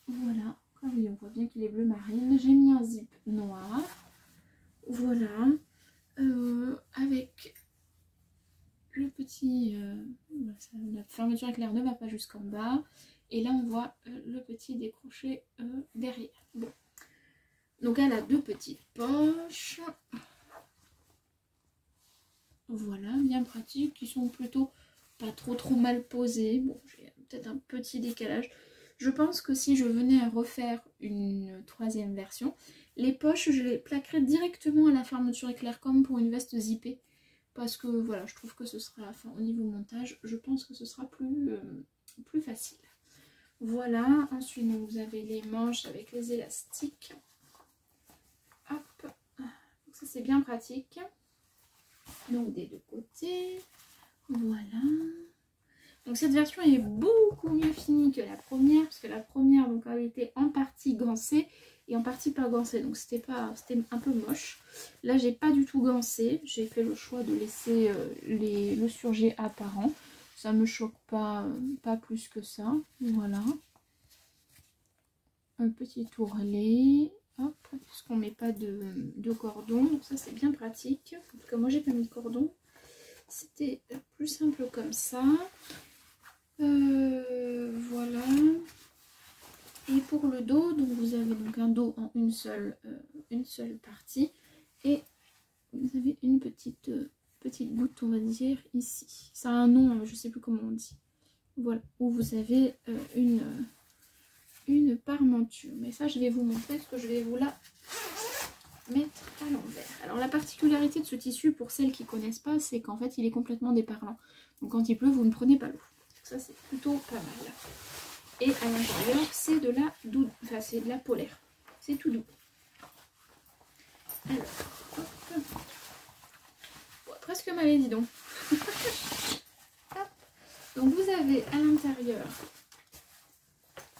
Voilà. Ah oui, on voit bien qu'il est bleu marine. J'ai mis un zip noir. Voilà. Avec le petit... la fermeture éclair ne va pas jusqu'en bas. Et là on voit le petit décroché derrière. Bon. Donc elle a 2 petites poches. Voilà, bien pratiques, qui sont plutôt pas trop mal posées. Bon, j'ai peut-être un petit décalage. Je pense que si je venais à refaire une 3e version, les poches, je les plaquerais directement à la fermeture éclair comme pour une veste zippée. Parce que voilà, je trouve que ce sera, enfin au niveau montage, je pense que ce sera plus facile. Voilà, ensuite donc, vous avez les manches avec les élastiques. Hop, donc ça c'est bien pratique. Donc des 2 côtés, voilà. Donc cette version est beaucoup mieux finie que la première, parce que la première donc avait été en partie gancée et en partie pas gancée, donc c'était un peu moche. Là j'ai pas du tout gancé, j'ai fait le choix de laisser le surjet apparent. Ça me choque pas plus que ça, voilà. Un petit ourlet. Hop, puisqu'on met pas de cordon, donc ça c'est bien pratique. En tout cas moi j'ai pas mis de cordon, c'était plus simple comme ça. Voilà. Et pour le dos, donc vous avez donc un dos en une seule partie. Et vous avez une petite goutte, on va dire, ici. Ça a un nom, je ne sais plus comment on dit. Voilà, où vous avez une parmenture. Mais ça, je vais vous montrer parce que je vais vous la mettre à l'envers. Alors la particularité de ce tissu, pour celles qui ne connaissent pas, c'est qu'en fait, il est complètement déparlant. Donc quand il pleut, vous ne prenez pas l'eau. Ça, c'est plutôt pas mal. Et à l'intérieur, c'est de la doux, enfin c'est de la polaire. C'est tout doux. Alors, hop. Bon, presque mal, dis donc. Donc vous avez à l'intérieur,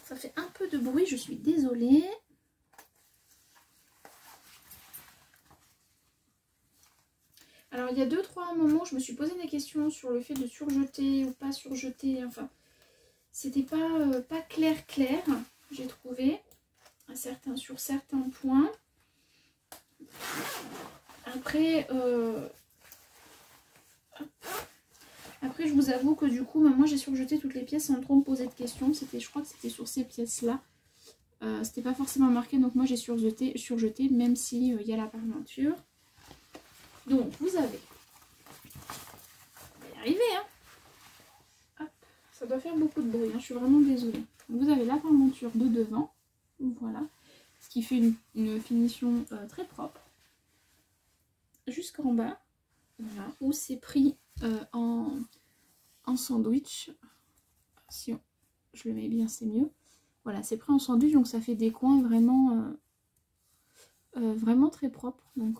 ça fait un peu de bruit, je suis désolée. Alors il y a 2-3 moments où je me suis posé des questions sur le fait de surjeter ou pas surjeter, enfin c'était pas clair, j'ai trouvé sur certains points. Après, je vous avoue que du coup, moi j'ai surjeté toutes les pièces sans trop me poser de questions. Je crois que c'était sur ces pièces-là. C'était pas forcément marqué, donc moi j'ai surjeté, même s'il y a la parmenture. Donc vous avez... On va y arriver, hein. Hop. Ça doit faire beaucoup de bruit, hein. Je suis vraiment désolée. Donc, vous avez la parmenture de devant. Voilà. Ce qui fait une finition très propre. Jusqu'en bas. Voilà. Où c'est pris en sandwich. Si je le mets bien, c'est mieux. Voilà, c'est pris en sandwich, donc ça fait des coins vraiment, vraiment très propres. Donc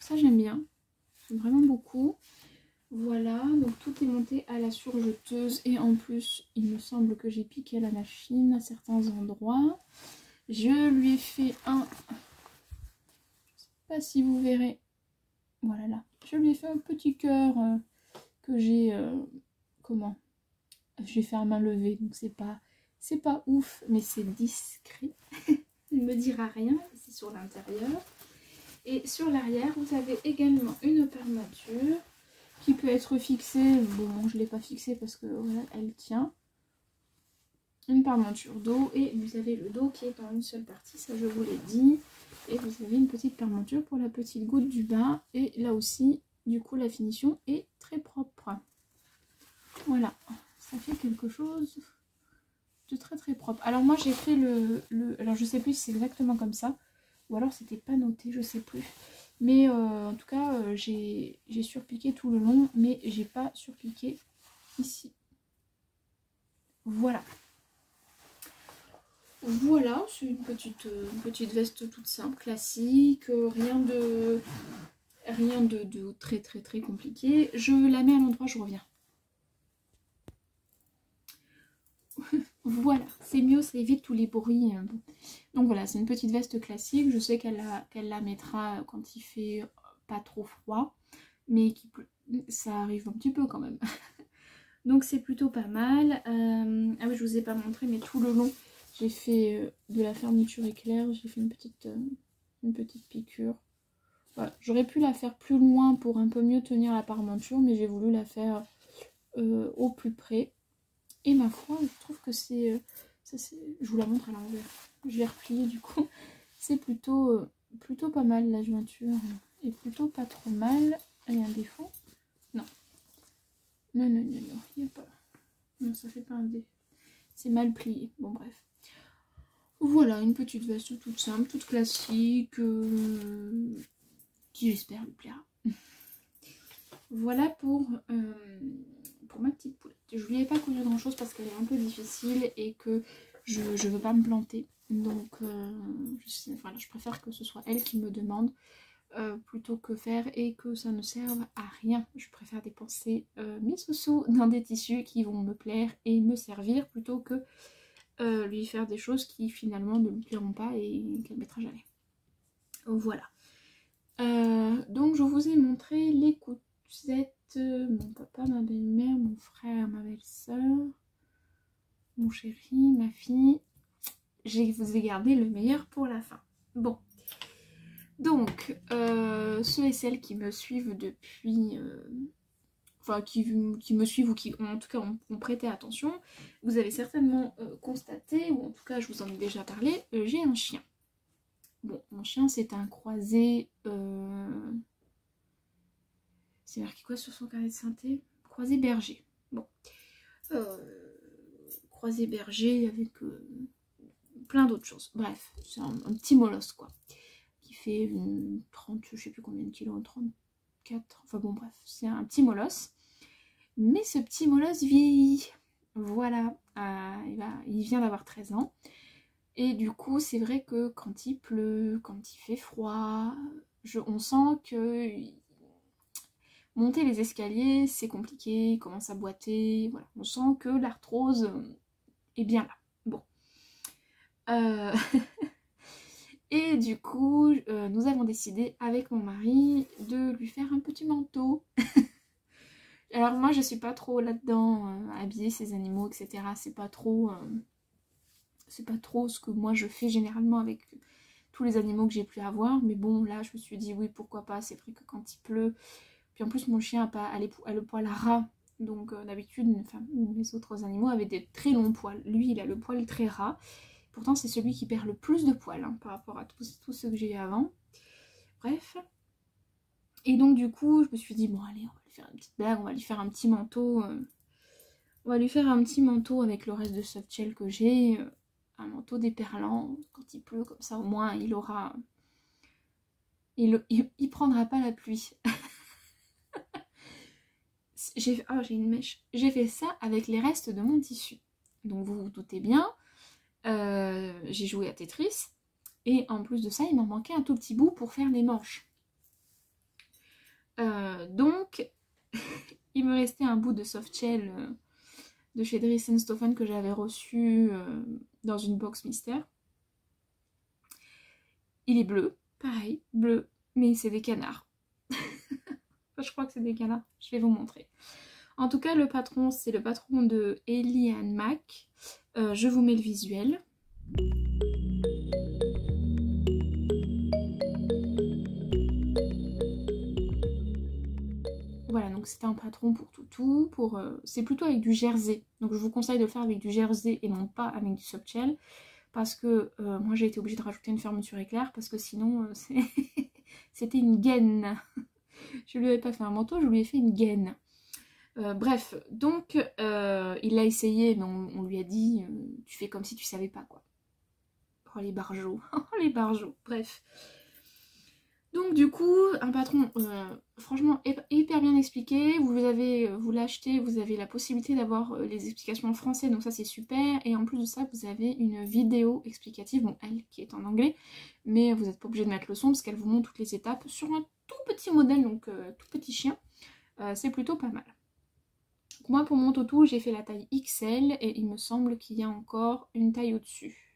ça j'aime bien. J'aime vraiment beaucoup. Voilà, donc tout est monté à la surjeteuse. Et en plus, il me semble que j'ai piqué la machine à certains endroits. Je lui ai fait un... Je sais pas si vous verrez. Voilà là. Je lui ai fait un petit cœur que j'ai... comment? J'ai fait à main levée, donc c'est pas ouf, mais c'est discret. Il ne me dira rien, c'est sur l'intérieur. Et sur l'arrière, vous avez également une parmenture qui peut être fixée. Bon, je ne l'ai pas fixée parce que voilà, elle tient. Une parmenture dos et vous avez le dos qui est en une seule partie, ça je vous l'ai dit. Et vous avez une petite parmenture pour la petite goutte du bas. Et là aussi, du coup, la finition est très propre. Voilà. Ça fait quelque chose de très très propre. Alors moi j'ai fait alors je sais plus si c'est exactement comme ça. Ou alors c'était pas noté, je sais plus. Mais en tout cas j'ai surpiqué tout le long. Mais j'ai pas surpiqué ici. Voilà. Voilà, c'est une petite veste toute simple, classique. Rien de très très très compliqué. Je la mets à l'endroit, je reviens. Voilà, c'est mieux, ça évite tous les bruits. Donc voilà, c'est une petite veste classique. Je sais qu'elle la mettra quand il fait pas trop froid, mais ça arrive un petit peu quand même. Donc c'est plutôt pas mal. Ah oui, je vous ai pas montré, mais tout le long, j'ai fait de la fermeture éclair. J'ai fait une petite piqûre. Voilà. J'aurais pu la faire plus loin pour un peu mieux tenir la parmenture, mais j'ai voulu la faire au plus près. Et ma foi, je trouve que c'est... je vous la montre à l'envers. Je l'ai repliée du coup. C'est plutôt pas mal, la jointure. Et plutôt pas trop mal. Il y a un défaut? Non. Non, il n'y a pas... Non, ça fait pas un défaut. C'est mal plié. Bon, bref. Voilà, une petite veste toute simple, toute classique. Qui j'espère lui plaira. Voilà pour ma petite poulette. Je lui ai pas cousu grand chose parce qu'elle est un peu difficile et que je veux pas me planter. Donc je préfère que ce soit elle qui me demande plutôt que faire et que ça ne serve à rien. Je préfère dépenser mes sous-sous dans des tissus qui vont me plaire et me servir plutôt que lui faire des choses qui finalement ne lui plairont pas et qu'elle mettra jamais. Voilà. Donc je vous ai montré les coussettes, mon papa, ma belle-mère, mon frère, ma belle-sœur, mon chéri, ma fille. Je vous ai gardé le meilleur pour la fin. Bon, donc ceux et celles qui me suivent depuis enfin qui me suivent ou qui en tout cas ont prêté attention, vous avez certainement constaté, ou en tout cas je vous en ai déjà parlé, j'ai un chien. Bon, mon chien c'est un croisé... C'est marqué quoi sur son carnet de synthé? Croisé berger. Bon. Croisé berger avec plein d'autres choses. Bref, c'est un petit molosse quoi. Qui fait 30, je sais plus combien de kilos, 34. Enfin bon bref, c'est un petit molosse. Mais ce petit molosse vieillit. Voilà. Il vient d'avoir 13 ans. Et du coup, c'est vrai que quand il pleut, quand il fait froid, on sent que monter les escaliers, c'est compliqué, il commence à boiter, voilà. On sent que l'arthrose est bien là. Bon. Et du coup, nous avons décidé avec mon mari de lui faire un petit manteau. Alors moi, je suis pas trop là-dedans, habiller ces animaux, etc. C'est pas trop ce que moi je fais généralement avec tous les animaux que j'ai pu avoir. Mais bon, là, je me suis dit oui, pourquoi pas. C'est vrai que quand il pleut... Puis en plus mon chien a le poil ras, donc d'habitude mes autres animaux avaient des très longs poils. Lui il a le poil très ras, pourtant c'est celui qui perd le plus de poils hein, par rapport à tous ceux que j'ai eu avant. Bref. Et donc du coup je me suis dit bon allez on va lui faire une petite blague, on va lui faire un petit manteau. On va lui faire un petit manteau avec le reste de softshell que j'ai. Un manteau déperlant, quand il pleut comme ça au moins il aura... Il prendra pas la pluie. J'ai une mèche. J'ai fait ça avec les restes de mon tissu. Donc vous vous doutez bien, j'ai joué à Tetris. Et en plus de ça, il m'en manquait un tout petit bout pour faire les manches. Donc, il me restait un bout de softshell de chez Dries & Stephen que j'avais reçu dans une box mystère. Il est bleu, pareil, bleu, mais c'est des canards. Je crois que c'est des canards, je vais vous montrer. En tout cas, le patron, c'est le patron de Ellie & Mac. Je vous mets le visuel. Voilà, donc c'était un patron pour toutou. C'est plutôt avec du jersey. Donc je vous conseille de le faire avec du jersey et non pas avec du softshell. Parce que moi j'ai été obligée de rajouter une fermeture éclair parce que sinon c'était une gaine. Je lui avais pas fait un manteau, je lui ai fait une gaine. Bref, donc il l'a essayé, mais on lui a dit tu fais comme si tu savais pas quoi. Oh les barjots, les barjots, bref. Donc du coup, un patron franchement hyper bien expliqué. Vous l'achetez, vous avez la possibilité d'avoir les explications en français, donc ça c'est super. Et en plus de ça, vous avez une vidéo explicative, bon elle qui est en anglais, mais vous n'êtes pas obligé de mettre le son parce qu'elle vous montre toutes les étapes sur un tout petit modèle, donc tout petit chien. C'est plutôt pas mal. Donc, moi pour mon toutou, j'ai fait la taille XL et il me semble qu'il y a encore une taille au-dessus.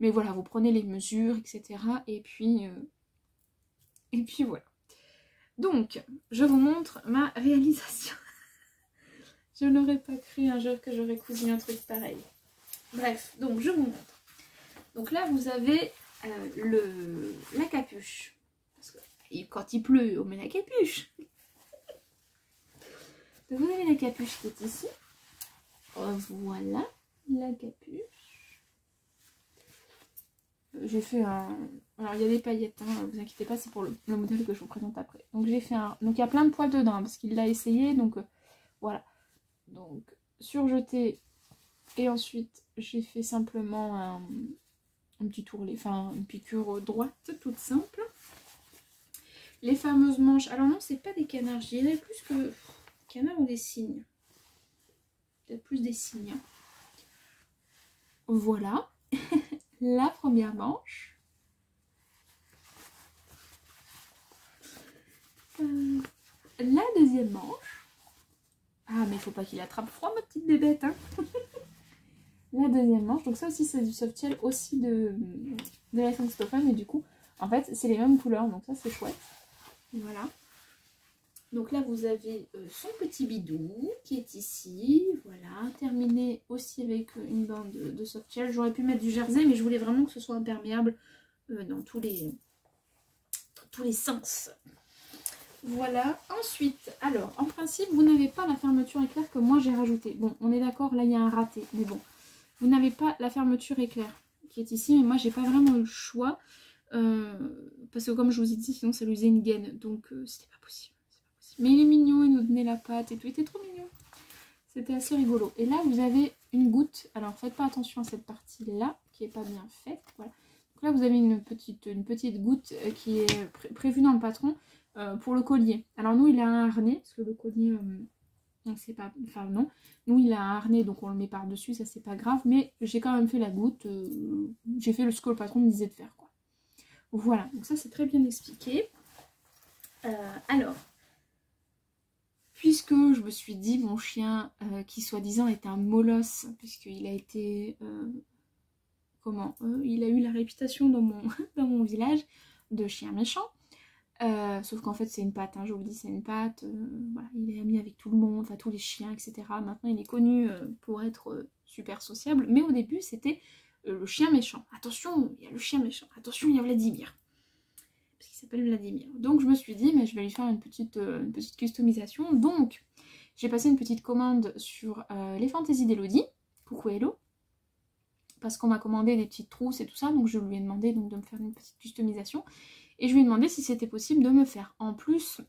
Mais voilà, vous prenez les mesures, etc. Et puis voilà. Donc, je vous montre ma réalisation. Je n'aurais pas cru un jour que j'aurais cousu un truc pareil. Bref, donc je vous montre. Donc là, vous avez la capuche. Parce que quand il pleut, on met la capuche. Donc vous avez la capuche qui est ici. Voilà, la capuche. J'ai fait un... Alors il y a des paillettes, hein, vous inquiétez pas, c'est pour le modèle que je vous présente après. Donc j'ai fait un... Donc il y a plein de poils dedans, parce qu'il l'a essayé, donc voilà. Donc surjeté, et ensuite j'ai fait simplement un petit tourlet, enfin une piqûre droite, toute simple. Les fameuses manches, alors non, c'est pas des canards, je dirais plus que... Canards ou des cygnes. Peut-être plus des cygnes. Voilà. La première manche. La deuxième manche. Ah, mais il faut pas qu'il attrape froid, ma petite bébête. Hein. La deuxième manche. Donc ça aussi, c'est du softshell aussi de Dries & Stephen. Et du coup, en fait, c'est les mêmes couleurs. Donc ça, c'est chouette. Voilà. Donc là, vous avez son petit bidou qui est ici. Voilà. Terminé aussi avec une bande de softshell. J'aurais pu mettre du jersey, mais je voulais vraiment que ce soit imperméable dans tous les sens. Voilà, ensuite, alors, en principe, vous n'avez pas la fermeture éclair que moi j'ai rajoutée. Bon, on est d'accord, là il y a un raté, mais bon. Vous n'avez pas la fermeture éclair qui est ici, mais moi j'ai pas vraiment eu le choix. Parce que comme je vous ai dit, sinon ça lui faisait une gaine, donc c'était pas possible. Mais il est mignon, il nous donnait la pâte et tout, il était trop mignon. C'était assez rigolo. Et là, vous avez une goutte. Alors, faites pas attention à cette partie-là, qui est pas bien faite. Voilà. Donc là, vous avez une petite goutte qui est prévue dans le patron pour le collier. Alors, nous, il a un harnais, parce que le collier, on ne sait pas... Enfin, non. Nous, il a un harnais, donc on le met par-dessus, ça, c'est pas grave. Mais j'ai quand même fait la goutte. J'ai fait ce que le patron me disait de faire, quoi. Voilà. Donc ça, c'est très bien expliqué. Alors... Puisque je me suis dit, mon chien, qui soi-disant est un molosse, puisqu'il a été... il a eu la réputation dans dans mon village de chien méchant. Sauf qu'en fait, c'est une patte, hein, je vous le dis, c'est une patte. Voilà, il est ami avec tout le monde, enfin tous les chiens, etc. Maintenant, il est connu pour être super sociable. Mais au début, c'était le chien méchant. Attention, il y a le chien méchant. Attention, il y a Vladimir. Qui s'appelle Vladimir. Donc je me suis dit, mais je vais lui faire une petite customisation. Donc j'ai passé une petite commande sur les fantaisies d'Elodie. Coucou Hello. Parce qu'on m'a commandé des petites trousses et tout ça, donc je lui ai demandé donc, de me faire une petite customisation. Et je lui ai demandé si c'était possible de me faire en plus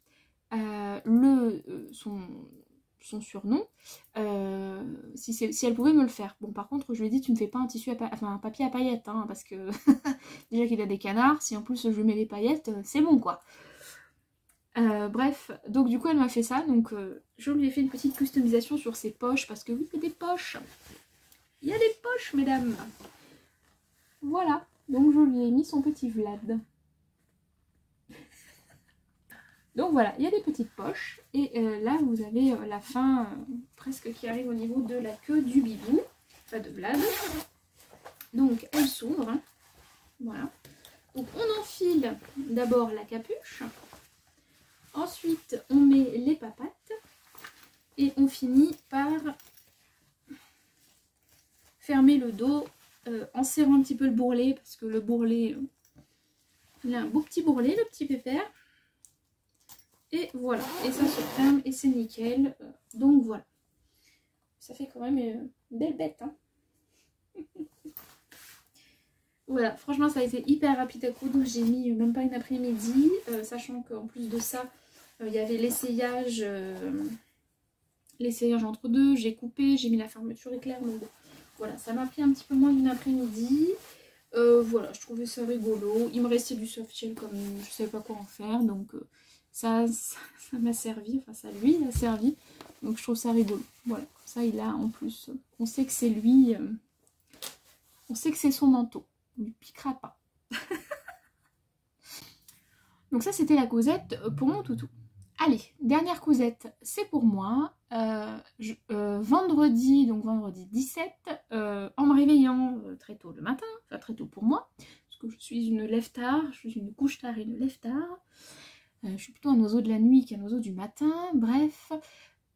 son surnom, si elle pouvait me le faire. Bon, par contre, je lui ai dit, tu ne fais pas un tissu un papier à paillettes, hein, parce que déjà qu'il a des canards, si en plus je lui mets les paillettes, c'est bon, quoi. Bref, donc du coup, elle m'a fait ça, donc je lui ai fait une petite customisation sur ses poches, parce que oui, il y a des poches. Il y a des poches, mesdames. Voilà, donc je lui ai mis son petit Vlad. Donc voilà, il y a des petites poches. Et là, vous avez la fin presque qui arrive au niveau de la queue du bibou. Enfin, de Vlad. Donc, elle s'ouvre. Hein. Voilà. Donc, on enfile d'abord la capuche. Ensuite, on met les papates. Et on finit par fermer le dos en serrant un petit peu le bourrelet. Parce que le bourrelet, il a un beau petit bourrelet, le petit pépère. Et voilà, et ça se ferme et c'est nickel. Donc voilà. Ça fait quand même une belle bête. Hein. Voilà, franchement ça a été hyper rapide à coudre. J'ai mis même pas une après-midi. Sachant qu'en plus de ça, il y avait l'essayage entre deux. J'ai coupé, j'ai mis la fermeture éclair. Donc voilà, ça m'a pris un petit peu moins d'une après-midi. Voilà, je trouvais ça rigolo. Il me restait du soft shell comme je savais pas quoi en faire. Donc... Ça m'a servi, enfin ça lui a servi, donc je trouve ça rigolo. Voilà, ça il a en plus, on sait que c'est lui, on sait que c'est son manteau, il ne piquera pas. Donc ça c'était la cousette pour mon toutou. Allez, dernière cousette, c'est pour moi. Vendredi, donc vendredi 17, en me réveillant très tôt le matin, enfin très tôt pour moi, parce que je suis une lève-tard, je suis une couche-tard et une lève-tard. Je suis plutôt un oiseau de la nuit qu'un oiseau du matin, bref.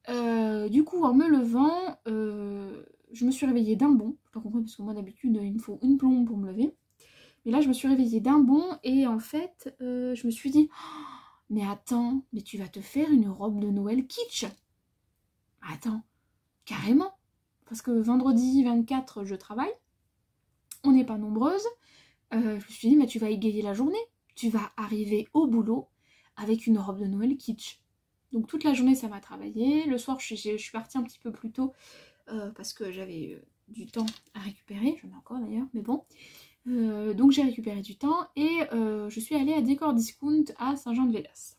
Du coup, en me levant, je me suis réveillée d'un bond. Je pas compris parce que moi d'habitude, il me faut une plombe pour me lever. Mais là, je me suis réveillée d'un bond et en fait, je me suis dit, oh, mais attends, mais tu vas te faire une robe de Noël kitsch. Attends, carrément. Parce que vendredi 24, je travaille. On n'est pas nombreuses. Je me suis dit, mais tu vas égayer la journée. Tu vas arriver au boulot avec une robe de Noël kitsch. Donc toute la journée ça m'a travaillé. Le soir je suis partie un petit peu plus tôt parce que j'avais du temps à récupérer. J'en ai encore d'ailleurs, mais bon. Donc j'ai récupéré du temps et je suis allée à Décor Discount à Saint-Jean-de-Védas.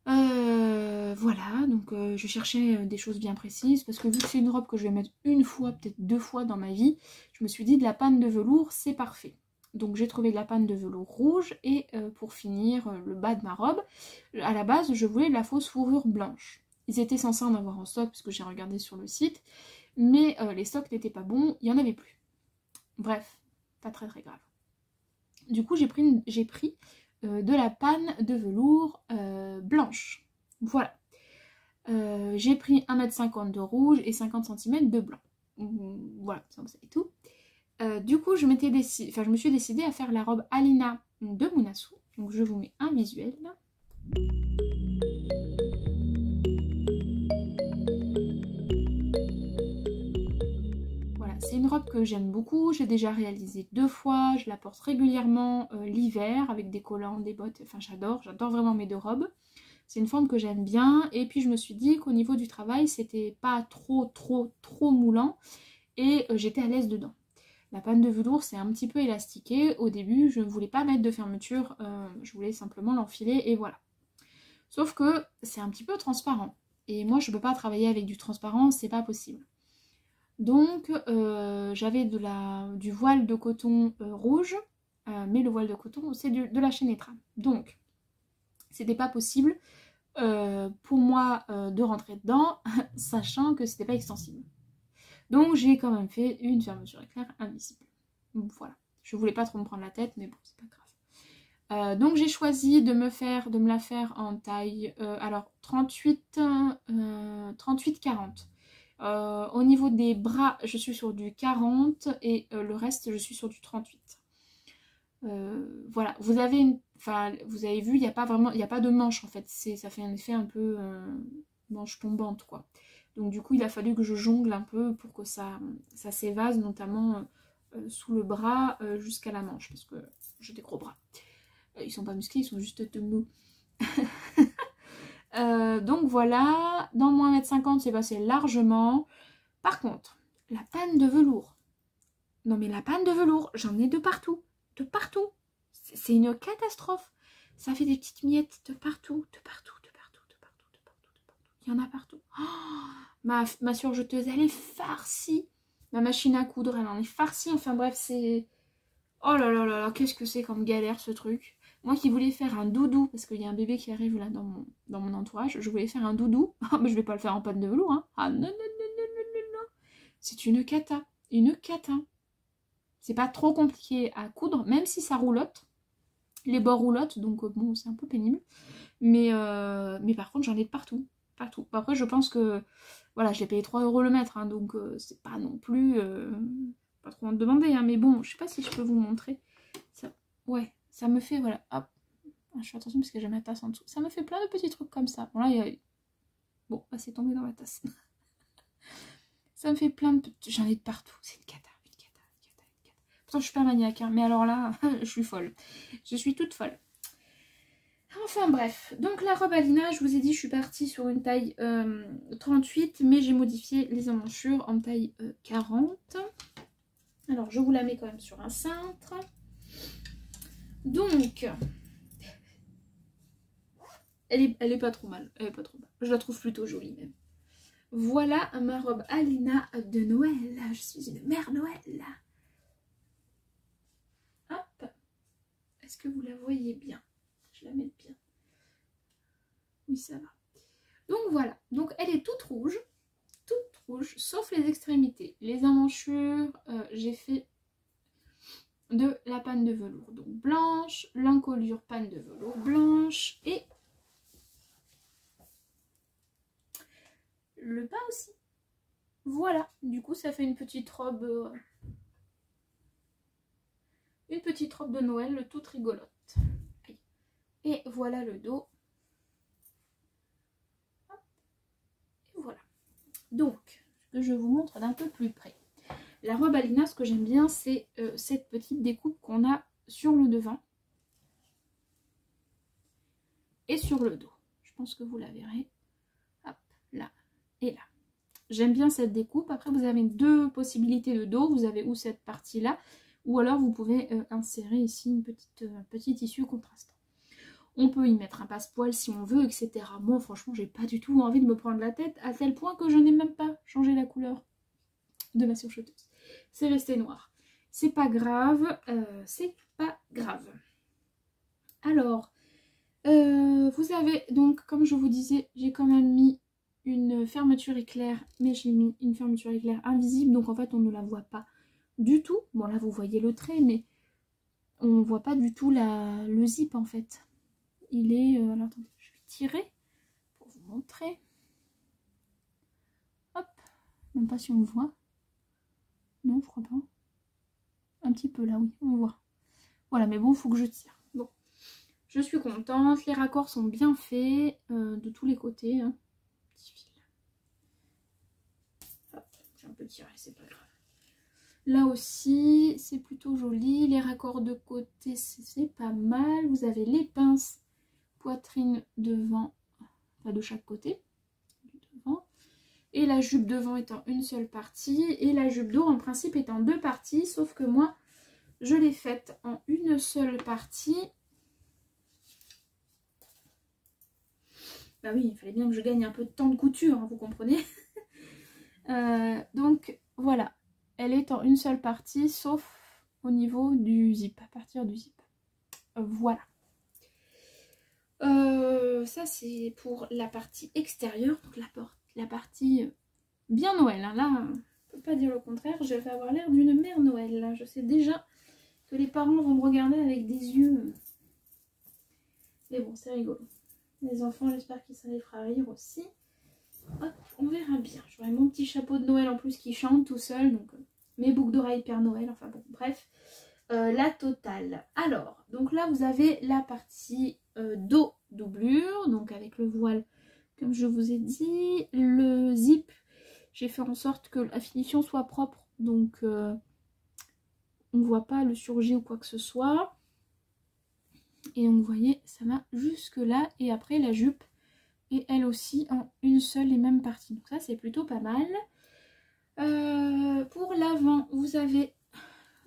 Voilà, donc je cherchais des choses bien précises parce que vu que c'est une robe que je vais mettre une fois, peut-être 2 fois dans ma vie, je me suis dit de la panne de velours c'est parfait. Donc j'ai trouvé de la panne de velours rouge et pour finir le bas de ma robe, à la base je voulais de la fausse fourrure blanche. Ils étaient censés en avoir en stock parce que j'ai regardé sur le site, mais les stocks n'étaient pas bons, il n'y en avait plus. Bref, pas très très grave. Du coup j'ai pris de la panne de velours blanche. Voilà. J'ai pris 1,50 m de rouge et 50 cm de blanc. Voilà, ça vous savez tout. Du coup, je me suis décidée à faire la robe Alina de Mounassou. Donc je vous mets un visuel là. Voilà, c'est une robe que j'aime beaucoup, j'ai déjà réalisé 2 fois, je la porte régulièrement l'hiver avec des collants, des bottes, enfin j'adore vraiment mes 2 robes. C'est une forme que j'aime bien et puis je me suis dit qu'au niveau du travail c'était pas trop moulant et j'étais à l'aise dedans. La panne de velours c'est un petit peu élastiqué, au début je ne voulais pas mettre de fermeture, je voulais simplement l'enfiler et voilà. Sauf que c'est un petit peu transparent et moi je peux pas travailler avec du transparent, c'est pas possible. Donc j'avais du voile de coton rouge, mais le voile de coton c'est de la Chenetra. Donc c'était pas possible pour moi de rentrer dedans, sachant que c'était pas extensible. Donc j'ai quand même fait une fermeture éclair invisible. Voilà, je voulais pas trop me prendre la tête, mais bon c'est pas grave. Donc j'ai choisi de me la faire en taille alors 38-40. Au niveau des bras, je suis sur du 40 et le reste, je suis sur du 38. Voilà, vous avez vu, il n'y a pas de manche en fait. Ça fait un effet un peu manche tombante quoi. Donc du coup, il a fallu que je jongle un peu pour que ça s'évase, notamment sous le bras jusqu'à la manche, parce que j'ai des gros bras. Ils sont pas musclés, ils sont juste tout mous. Donc voilà, dans le moins 1m50 c'est passé largement. Par contre, la panne de velours. Non mais la panne de velours, j'en ai de partout. De partout. C'est une catastrophe. Ça fait des petites miettes de partout, de partout, de partout, de partout, de partout, de partout. Il y en a partout. Oh, ma surjeteuse, elle est farcie. Ma machine à coudre, elle en est farcie. Enfin bref, c'est... Oh là là là là, qu'est-ce que c'est comme galère ce truc. Moi qui voulais faire un doudou, parce qu'il y a un bébé qui arrive là dans mon entourage, je voulais faire un doudou. Mais je vais pas le faire en panne de velours, hein. Ah non, non, non, non, non, non, non. C'est une cata. Une cata. C'est pas trop compliqué à coudre, même si ça roulotte. Les bords roulottes, donc bon, c'est un peu pénible. Mais par contre, j'en ai de partout. Partout. Après, je pense que... Voilà, je l'ai payé 3 € le mètre, hein, donc c'est pas non plus... pas trop en demander, hein, mais bon, je sais pas si je peux vous montrer. Ça, ouais, ça me fait, voilà, hop. Je fais attention parce que j'ai ma tasse en dessous. Ça me fait plein de petits trucs comme ça. Bon, là, il y a... Bon, bah, c'est tombé dans ma tasse. Ça me fait plein de... J'en ai de partout. C'est une cata, une cata, une cata, une cata. Pourtant, je suis pas maniaque, hein, mais alors là, je suis folle. Je suis toute folle. Enfin bref, donc la robe Alina, je vous ai dit, je suis partie sur une taille 38, mais j'ai modifié les emmanchures en taille 40. Alors, je vous la mets quand même sur un cintre. Donc, elle est pas trop mal. Elle est pas trop mal. Je la trouve plutôt jolie même. Voilà ma robe Alina de Noël. Je suis une mère Noël. Hop. Est-ce que vous la voyez bien? Je la mets bien. Oui, ça va. Donc voilà. Donc elle est toute rouge, sauf les extrémités. Les emmanchures, j'ai fait de la panne de velours donc blanche, l'encolure panne de velours blanche et le bas aussi. Voilà, du coup ça fait une petite robe de Noël toute rigolote. Et voilà le dos. Et voilà. Donc, je vous montre d'un peu plus près. La robe Alina, ce que j'aime bien, c'est cette petite découpe qu'on a sur le devant et sur le dos. Je pense que vous la verrez. Hop, là et là. J'aime bien cette découpe. Après, vous avez 2 possibilités de dos. Vous avez ou cette partie-là, ou alors vous pouvez insérer ici une petite issue contrastant. On peut y mettre un passepoil si on veut, etc. Moi, franchement, j'ai pas du tout envie de me prendre la tête à tel point que je n'ai même pas changé la couleur de ma surjeteuse. C'est resté noir. C'est pas grave, c'est pas grave. Alors, vous avez donc, comme je vous disais, j'ai quand même mis une fermeture éclair, mais j'ai mis une fermeture éclair invisible, donc en fait on ne la voit pas du tout. Bon là vous voyez le trait, mais on ne voit pas du tout le zip en fait. Il est... alors attendez, je vais tirer pour vous montrer. Hop, même pas si on le voit. Non, je crois pas. Un petit peu là, oui, on voit. Voilà, mais bon, il faut que je tire. Bon, Je suis contente, les raccords sont bien faits de tous les côtés. Hein. Petit fil. Hop, j'ai un peu tiré, c'est pas grave. Là aussi, c'est plutôt joli. Les raccords de côté, c'est pas mal. Vous avez les pinces poitrine devant, enfin de chaque côté. Devant. Et la jupe devant étant une seule partie. Et la jupe d'eau, en principe, est en deux parties. Sauf que moi, je l'ai faite en une seule partie. Bah oui, il fallait bien que je gagne un peu de temps de couture, hein, vous comprenez. Donc, voilà. Elle est en une seule partie, sauf au niveau du zip, à partir du zip. Voilà. Ça, c'est pour la partie extérieure, donc la partie bien Noël. Hein. Là, on ne peut pas dire le contraire, je vais avoir l'air d'une mère Noël. Là. Je sais déjà que les parents vont me regarder avec des yeux. Mais bon, c'est rigolo. Les enfants, j'espère que ça les fera rire aussi. Hop, on verra bien. J'aurai mon petit chapeau de Noël en plus qui chante tout seul, donc... mes boucles d'oreilles Père Noël, enfin bon, bref, la totale. Alors, donc là vous avez la partie dos doublure, donc avec le voile, comme je vous ai dit. Le zip, j'ai fait en sorte que la finition soit propre, donc on ne voit pas le surjet ou quoi que ce soit. Et donc vous voyez, ça va jusque là, et après la jupe est elle aussi en une seule et même partie. Donc ça c'est plutôt pas mal. Pour l'avant, vous avez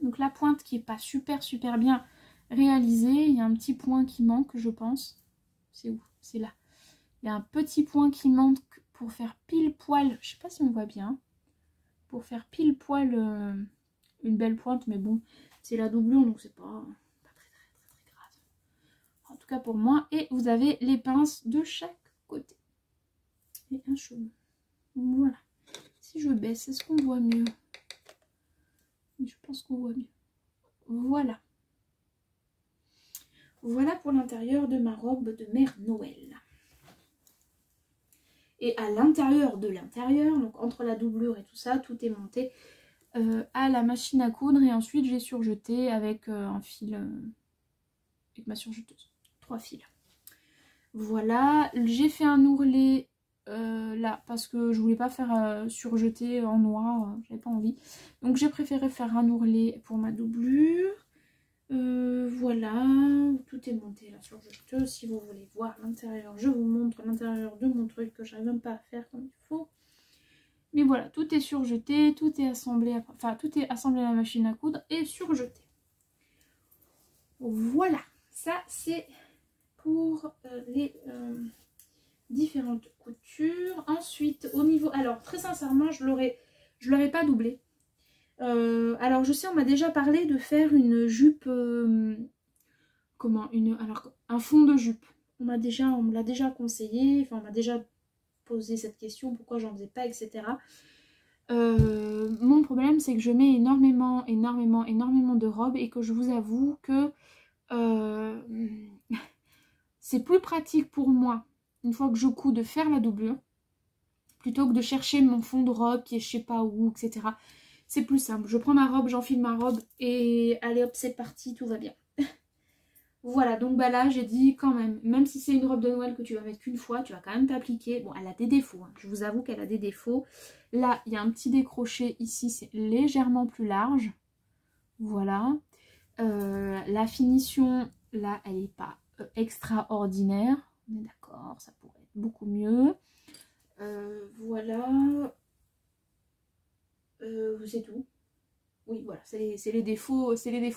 donc la pointe qui est pas super bien réalisée. Il y a un petit point qui manque, je pense. C'est où? C'est là. Il y a un petit point qui manque pour faire pile poil. Je sais pas si on voit bien. Pour faire pile poil une belle pointe, mais bon, c'est la doublure donc c'est pas très grave. En tout cas pour moi. Et vous avez les pinces de chaque côté. Et un cheveu. Voilà. Si je baisse, est-ce qu'on voit mieux? Oui, je pense qu'on voit mieux. Voilà. Voilà pour l'intérieur de ma robe de mère Noël. Et à l'intérieur de l'intérieur, donc entre la doublure et tout ça, tout est monté à la machine à coudre. Et ensuite, j'ai surjeté avec un fil, avec ma surjeteuse. 3 fils. Voilà. J'ai fait un ourlet là parce que je voulais pas faire surjeter en noir, j'avais pas envie. Donc j'ai préféré faire un ourlet pour ma doublure. Voilà, tout est monté la surjeteuse. Si vous voulez voir l'intérieur, je vous montre l'intérieur de mon truc que j'arrive même pas à faire comme il faut. Mais voilà, tout est surjeté, tout est assemblé, enfin tout est assemblé à la machine à coudre et surjeté. Voilà, ça c'est pour les différentes coutures. Ensuite, au niveau, alors très sincèrement, je l'aurais pas doublé. Alors je sais, on m'a déjà parlé de faire une jupe, un fond de jupe. On me l'a déjà conseillé, enfin on m'a déjà posé cette question, pourquoi j'en faisais pas, etc. Mon problème c'est que je mets énormément de robes et que je vous avoue que c'est plus pratique pour moi, une fois que je couds, de faire la doublure, plutôt que de chercher mon fond de robe qui est je sais pas où, etc. C'est plus simple, je prends ma robe, j'enfile ma robe et allez hop, c'est parti, tout va bien. Voilà, donc bah là j'ai dit quand même si c'est une robe de Noël que tu vas mettre qu'une fois, tu vas quand même t'appliquer. Bon, elle a des défauts, hein. Je vous avoue qu'elle a des défauts. Là, il y a un petit décroché ici, c'est légèrement plus large. Voilà. La finition, là, elle n'est pas extraordinaire. On est d'accord, ça pourrait être beaucoup mieux. Voilà. C'est tout. Oui, voilà, c'est les défauts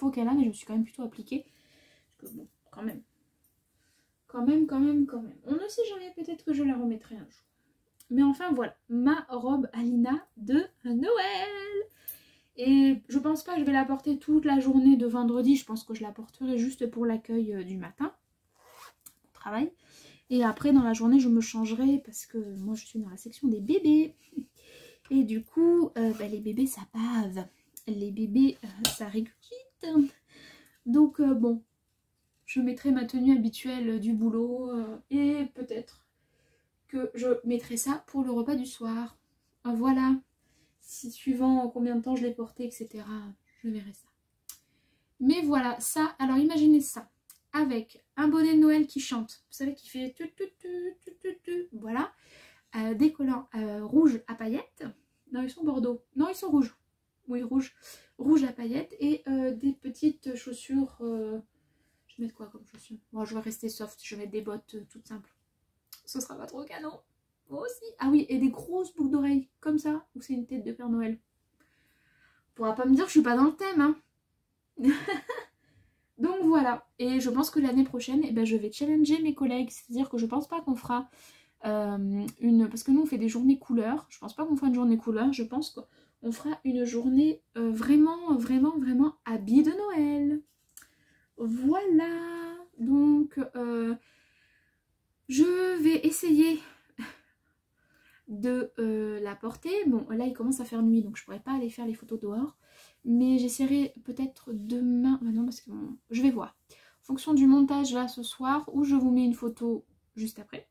qu'elle a, mais je me suis quand même plutôt appliquée. Parce que bon, quand même. Quand même. On ne sait jamais, peut-être que je la remettrai un jour. Mais enfin, voilà, ma robe Alina de Noël. Et je pense pas que je vais la porter toute la journée de vendredi. Je pense que je la porterai juste pour l'accueil du matin. Au travail. Et après, dans la journée, je me changerai parce que moi, je suis dans la section des bébés. Et du coup, les bébés, ça bave. Les bébés, ça régurgite. Donc, bon, je mettrai ma tenue habituelle du boulot. Et peut-être que je mettrai ça pour le repas du soir. Voilà. Si suivant combien de temps je l'ai porté, etc. Je verrai ça. Mais voilà, ça, alors imaginez ça. Avec un bonnet de Noël qui chante. Vous savez, qui fait voilà. Des collants rouges à paillettes. Non, ils sont bordeaux. Non, ils sont rouges. Oui, rouge. Rouge à paillettes. Et des petites chaussures. Je vais mettre quoi comme chaussures? Bon, je vais rester soft. Je vais mettre des bottes toutes simples. Ce sera pas trop canon. Moi aussi. Ah oui, et des grosses boucles d'oreilles. Comme ça. Ou c'est une tête de Père Noël. On pourra pas me dire que je suis pas dans le thème, hein. Donc voilà. Et je pense que l'année prochaine, eh ben, je vais challenger mes collègues. C'est-à-dire que je pense pas qu'on fera parce que nous on fait des journées couleurs. Je pense pas qu'on fera une journée couleur. Je pense qu'on fera une journée vraiment habillée de Noël. Voilà. Donc je vais essayer de la porter. Bon, là il commence à faire nuit, donc je pourrais pas aller faire les photos dehors. Mais j'essaierai peut-être demain. Bah non, parce que je vais voir. En fonction du montage là ce soir, où je vous mets une photo juste après.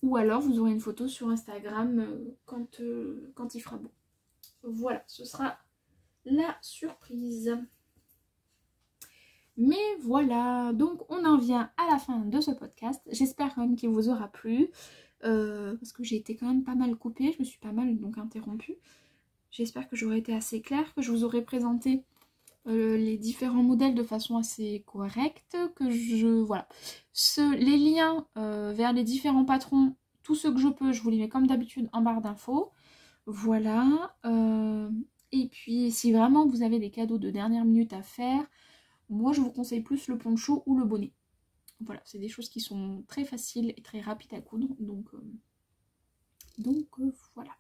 Ou alors vous aurez une photo sur Instagram quand il fera beau. Voilà, ce sera la surprise. Mais voilà, donc on en vient à la fin de ce podcast. J'espère quand même qu'il vous aura plu. Parce que j'ai été quand même pas mal coupée, je me suis pas mal donc interrompue. J'espère que j'aurai été assez claire, que je vous aurai présenté les différents modèles de façon assez correcte, que voilà. Les liens vers les différents patrons, tous ceux que je peux, je vous les mets comme d'habitude en barre d'infos. Voilà. Et puis si vraiment vous avez des cadeaux de dernière minute à faire, moi je vous conseille plus le poncho ou le bonnet. Voilà, c'est des choses qui sont très faciles et très rapides à coudre, donc voilà.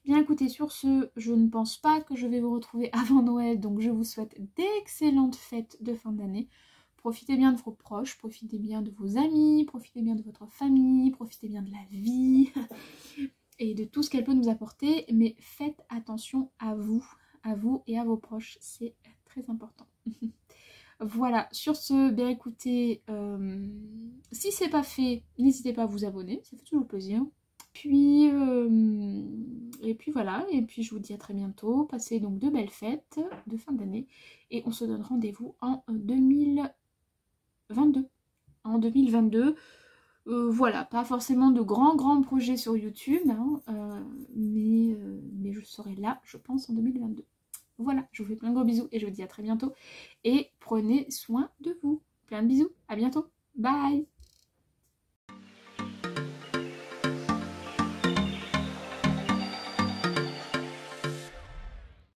Bien écoutez, sur ce, je ne pense pas que je vais vous retrouver avant Noël, donc je vous souhaite d'excellentes fêtes de fin d'année. Profitez bien de vos proches, profitez bien de vos amis, profitez bien de votre famille, profitez bien de la vie et de tout ce qu'elle peut nous apporter, mais faites attention à vous et à vos proches, c'est très important. Voilà, sur ce, bien écoutez, si c'est pas fait, n'hésitez pas à vous abonner, ça fait toujours plaisir. Puis, et puis voilà, et puis je vous dis à très bientôt. Passez donc de belles fêtes de fin d'année et on se donne rendez-vous en 2022. En 2022, voilà, pas forcément de grands projets sur YouTube, hein, mais je serai là, je pense, en 2022. Voilà, je vous fais plein de gros bisous et je vous dis à très bientôt. Et prenez soin de vous. Plein de bisous, à bientôt. Bye!